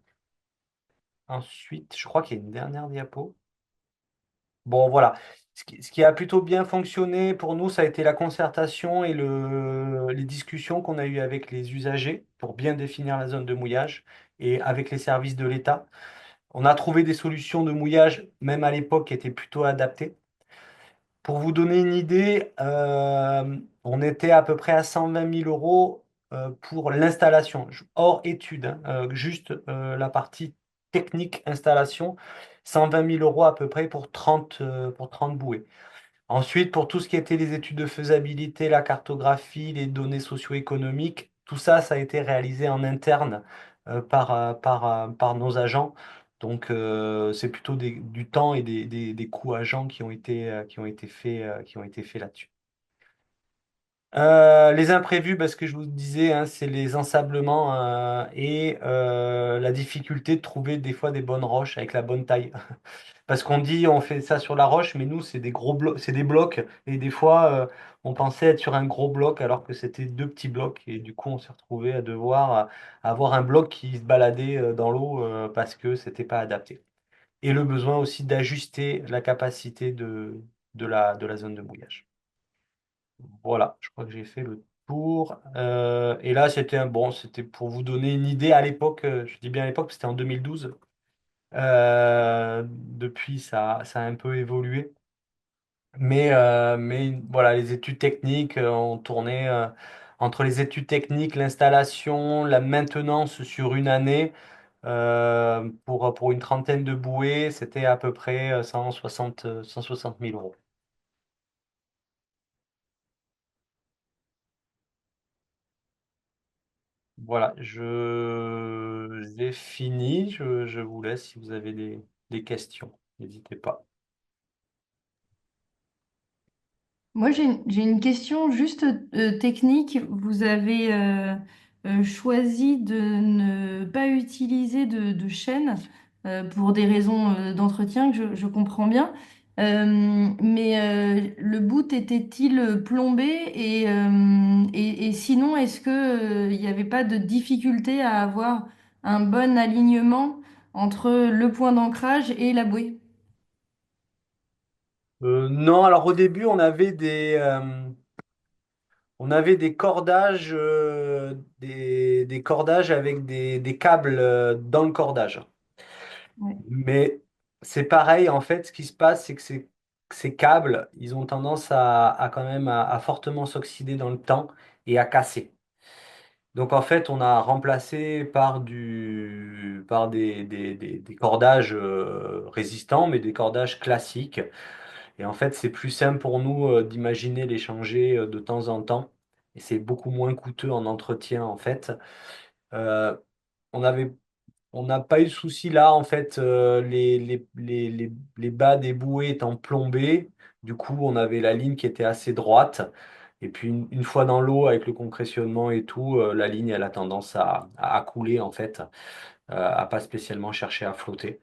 Ensuite, je crois qu'il y a une dernière diapo. Bon, voilà. Ce qui a plutôt bien fonctionné pour nous, ça a été la concertation et les discussions qu'on a eues avec les usagers pour bien définir la zone de mouillage et avec les services de l'État. On a trouvé des solutions de mouillage, même à l'époque, qui étaient plutôt adaptées. Pour vous donner une idée, on était à peu près à 120 000 euros pour l'installation, hors étude, hein, juste la partie technique installation, 120 000 euros à peu près pour 30 bouées. Ensuite, pour tout ce qui était les études de faisabilité, la cartographie, les données socio-économiques, tout ça, ça a été réalisé en interne par nos agents. Donc, c'est plutôt du temps et des coûts agents qui ont été faits là-dessus. Les imprévus, parce que je vous disais, hein, c'est les ensablements et la difficulté de trouver des fois des bonnes roches avec la bonne taille. Parce qu'on dit on fait ça sur la roche, mais nous c'est des gros blocs, c'est des blocs, et des fois on pensait être sur un gros bloc alors que c'était deux petits blocs, et du coup on s'est retrouvé à devoir avoir un bloc qui se baladait dans l'eau parce que c'était pas adapté. Et le besoin aussi d'ajuster la capacité de la zone de mouillage. Voilà, je crois que j'ai fait le tour. Et là, c'était pour vous donner une idée à l'époque, je dis bien à l'époque, parce que c'était en 2012. Depuis, ça a un peu évolué. Mais voilà, les études techniques ont tourné entre les études techniques, l'installation, la maintenance sur une année. Pour une trentaine de bouées, c'était à peu près 160 000 euros. Voilà, j'ai fini. Je vous laisse si vous avez des questions. N'hésitez pas.
Moi, j'ai une question juste technique. Vous avez choisi de ne pas utiliser de chaîne pour des raisons d'entretien que je comprends bien. Mais le boot était-il plombé et sinon, est-ce que, il n'y avait pas de difficulté à avoir un bon alignement entre le point d'ancrage et la bouée?
Non, alors au début, on avait des cordages, des cordages avec des câbles dans le cordage.
Ouais.
Mais c'est pareil, en fait, ce qui se passe, c'est que ces câbles, ils ont tendance à quand même à fortement s'oxyder dans le temps et à casser. Donc en fait, on a remplacé par des cordages résistants, mais des cordages classiques. Et en fait, c'est plus simple pour nous d'imaginer les changer de temps en temps. Et c'est beaucoup moins coûteux en entretien, en fait. Euh, on avait, on n'a pas eu de souci là, en fait, les bas des bouées étant plombés. Du coup, on avait la ligne qui était assez droite. Et puis, une fois dans l'eau, avec le concrétionnement et tout, la ligne, elle a tendance à couler, en fait, à pas spécialement chercher à flotter.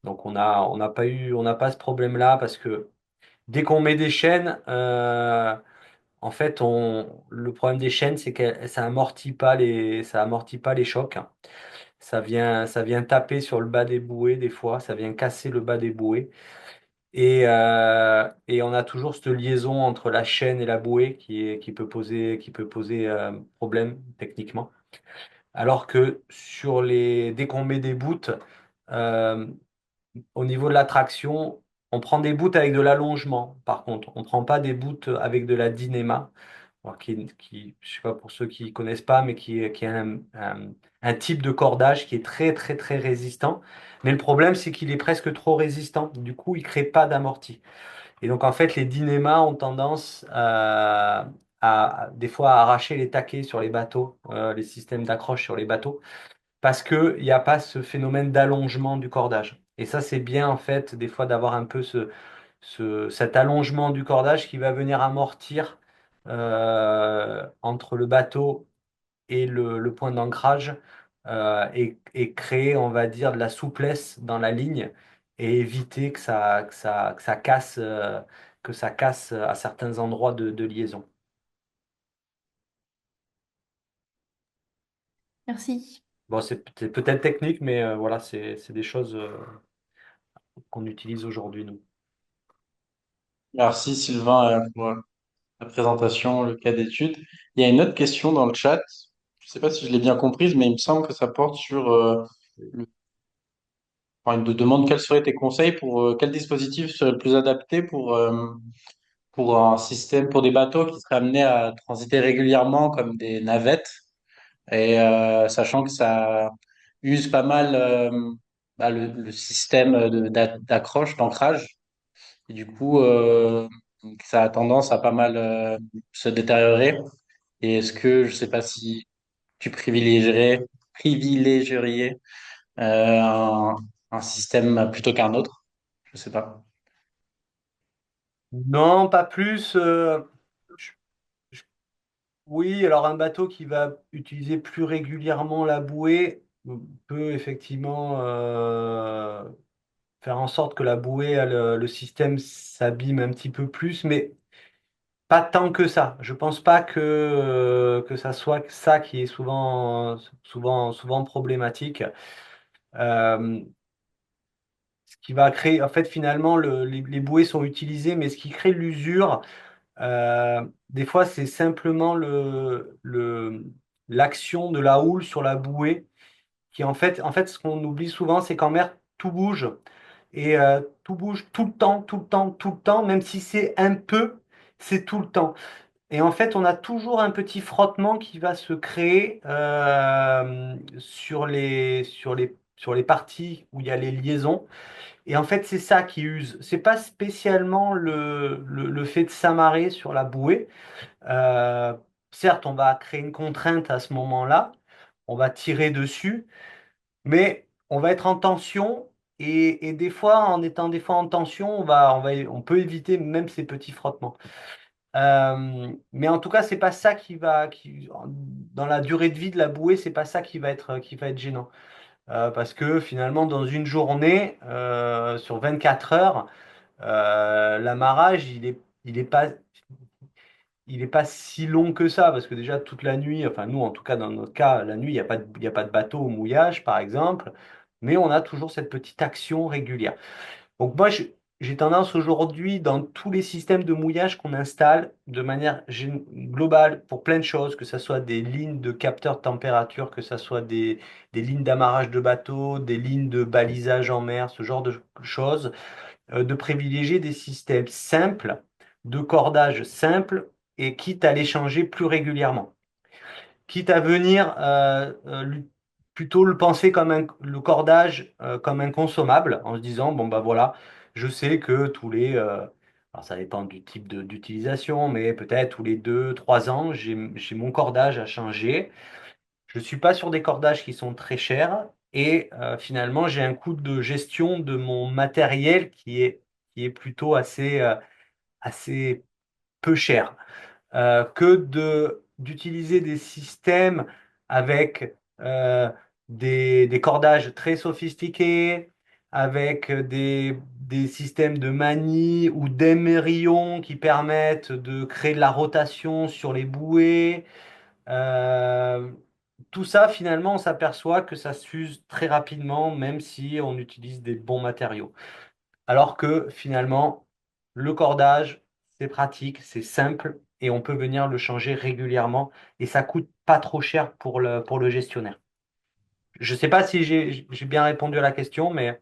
Donc, on n'a pas ce problème-là parce que dès qu'on met des chaînes, en fait, le problème des chaînes, c'est que ça amortit pas les chocs. Ça vient taper sur le bas des bouées des fois, ça vient casser le bas des bouées. Et on a toujours cette liaison entre la chaîne et la bouée qui peut poser problème techniquement. Alors que dès qu'on met des bouts, euh, au niveau de la traction, on prend des bouts avec de l'allongement. Par contre, on ne prend pas des bouts avec de la dynéma. Alors, je sais pas pour ceux qui connaissent pas, mais qui est un type de cordage qui est très très très résistant. Mais le problème, c'est qu'il est presque trop résistant. Du coup, il crée pas d'amorti. Et donc, en fait, les dynémas ont tendance des fois à arracher les taquets sur les bateaux, les systèmes d'accroche sur les bateaux, parce qu'il n'y a pas ce phénomène d'allongement du cordage. Et ça, c'est bien, en fait, des fois, d'avoir un peu cet allongement du cordage qui va venir amortir entre le bateau et le point d'ancrage et créer, on va dire, de la souplesse dans la ligne et éviter que ça casse à certains endroits de liaison.
Merci.
Bon, c'est peut-être technique, mais voilà, c'est des choses qu'on utilise aujourd'hui, nous.
Merci Sylvain pour la présentation, le cas d'étude. Il y a une autre question dans le chat. Je ne sais pas si je l'ai bien comprise, mais il me semble que ça porte sur enfin, il te demande quels seraient tes conseils pour quel dispositif serait le plus adapté pour un système, pour des bateaux qui seraient amenés à transiter régulièrement comme des navettes, et sachant que ça use pas mal le système d'accroche, d'ancrage. Et du coup, Donc, ça a tendance à pas mal se détériorer. Et est-ce que, je sais pas si tu privilégierais euh, un, un système plutôt qu'un autre? Je sais pas.
Non, pas plus. Je- je- oui, alors un bateau qui va utiliser plus régulièrement la bouée peut effectivement faire en sorte que la bouée, le système s'abîme un petit peu plus, mais pas tant que ça. Je pense pas que ça soit ça qui est souvent problématique. Euh, Ce qui va créer, en fait, finalement, les bouées sont utilisées, mais ce qui crée l'usure, des fois, c'est simplement l'action de la houle sur la bouée, qui en fait, ce qu'on oublie souvent, c'est qu'en mer, tout bouge. Et tout bouge tout le temps, tout le temps, tout le temps, même si c'est un peu, c'est tout le temps. Et en fait, on a toujours un petit frottement qui va se créer sur les parties où il y a les liaisons. Et en fait, c'est ça qui use. C'est pas spécialement le fait de s'amarrer sur la bouée. Euh, Certes, on va créer une contrainte à ce moment-là. On va tirer dessus, mais on va être en tension. Et des fois, en étant des fois en tension, on peut éviter même ces petits frottements. Mais en tout cas, c'est pas ça dans la durée de vie de la bouée, c'est pas ça qui va être gênant. Parce que finalement, dans une journée, sur 24 heures, l'amarrage, il est pas si long que ça, parce que déjà toute la nuit, enfin nous en tout cas dans notre cas, la nuit, il y a pas de bateau au mouillage, par exemple, mais on a toujours cette petite action régulière. Donc moi, j'ai tendance aujourd'hui, dans tous les systèmes de mouillage qu'on installe, de manière globale, pour plein de choses, que ce soit des lignes de capteurs de température, que ce soit des lignes d'amarrage de bateau, des lignes de balisage en mer, ce genre de choses, de privilégier des systèmes simples, de cordage simple, et quitte à les changer plus régulièrement. Quitte à venir plutôt le penser le cordage comme un consommable, en se disant, bon bah voilà, je sais que alors ça dépend du type d'utilisation, mais peut-être tous les 2, 3 ans, j'ai mon cordage à changer. Je ne suis pas sur des cordages qui sont très chers et finalement, j'ai un coût de gestion de mon matériel qui est plutôt assez peu cher. Que d'utiliser des systèmes avec des cordages très sophistiqués, avec des systèmes de manie ou d'émerillons qui permettent de créer de la rotation sur les bouées. Euh, Tout ça, finalement, on s'aperçoit que ça s'use très rapidement, même si on utilise des bons matériaux. Alors que finalement, le cordage, c'est pratique, c'est simple et on peut venir le changer régulièrement et ça coûte pas trop cher pour le gestionnaire. Je ne sais pas si j'ai bien répondu à la question, mais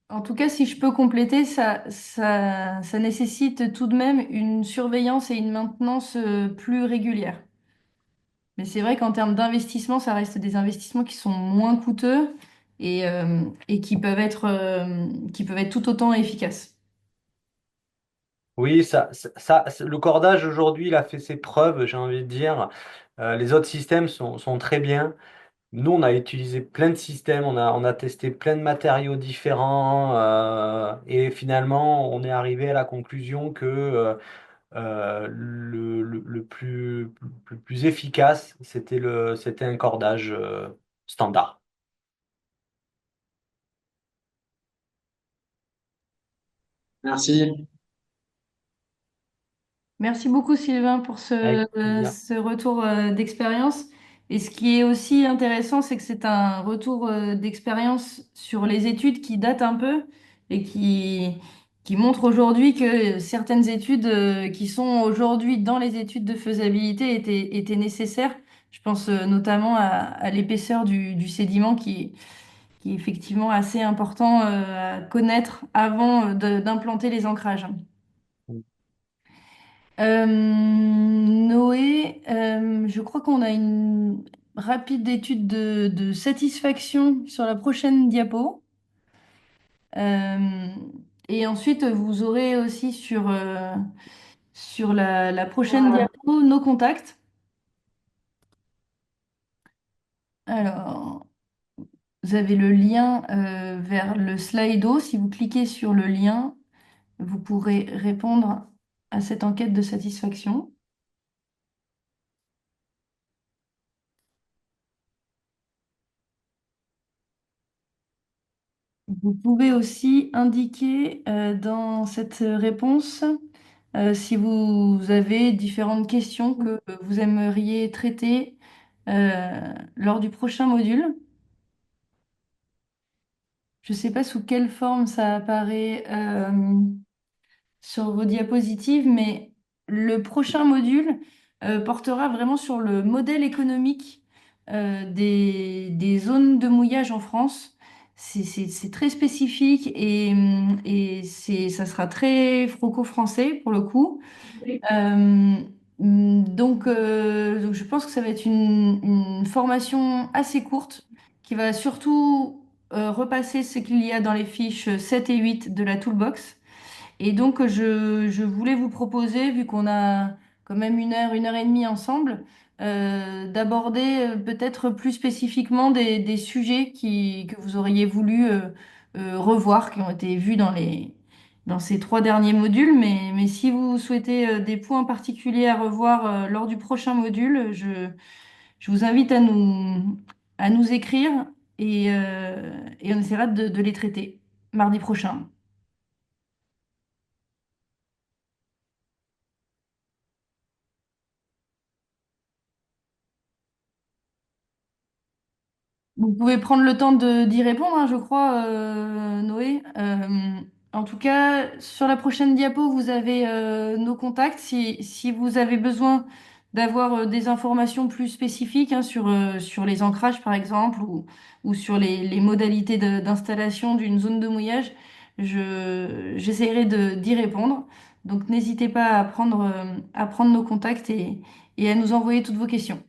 En tout cas, si je peux compléter, ça nécessite tout de même une surveillance et une maintenance plus régulière. Mais c'est vrai qu'en termes d'investissement, ça reste des investissements qui sont moins coûteux et qui peuvent être tout autant efficaces.
oui, le cordage aujourd'hui, il a fait ses preuves, j'ai envie de dire. Les autres systèmes sont très bien. Nous, on a utilisé plein de systèmes, on a testé plein de matériaux différents et finalement, on est arrivé à la conclusion que le plus efficace, c'était un cordage standard.
Merci.
Merci beaucoup Sylvain pour
Avec plaisir.
ce retour d'expérience. Et ce qui est aussi intéressant, c'est que c'est un retour d'expérience sur les études qui datent un peu et qui montrent aujourd'hui que certaines études qui sont aujourd'hui dans les études de faisabilité étaient nécessaires. Je pense notamment à l'épaisseur du sédiment qui est effectivement assez important à connaître avant d'implanter les ancrages. Noé, je crois qu'on a une rapide étude de satisfaction sur la prochaine diapo. Euh, Et ensuite, vous aurez aussi sur la prochaine diapo nos contacts. Alors, vous avez le lien vers le Slido. Si vous cliquez sur le lien, vous pourrez répondre à cette enquête de satisfaction. Vous pouvez aussi indiquer dans cette réponse si vous avez différentes questions que vous aimeriez traiter lors du prochain module. Je ne sais pas sous quelle forme ça apparaît sur vos diapositives, mais le prochain module portera vraiment sur le modèle économique des zones de mouillage en France. C'est très spécifique et ça sera très franco-français pour le coup. Euh, donc, je pense que ça va être une formation assez courte qui va surtout repasser ce qu'il y a dans les fiches 7 et 8 de la Toolbox. Et donc, je voulais vous proposer, vu qu'on a quand même une heure et demie ensemble, d'aborder peut-être plus spécifiquement des sujets que vous auriez voulu revoir, qui ont été vus dans ces trois derniers modules. Mais si vous souhaitez des points particuliers à revoir lors du prochain module, je vous invite à nous écrire et on essaiera de les traiter mardi prochain. Vous pouvez prendre le temps d'y répondre, hein, je crois, Noé. En tout cas, sur la prochaine diapo, vous avez nos contacts. Si vous avez besoin d'avoir des informations plus spécifiques hein, sur les ancrages, par exemple, ou sur les modalités d'installation d'une zone de mouillage, j'essaierai d'y répondre. Donc, n'hésitez pas à prendre nos contacts et à nous envoyer toutes vos questions.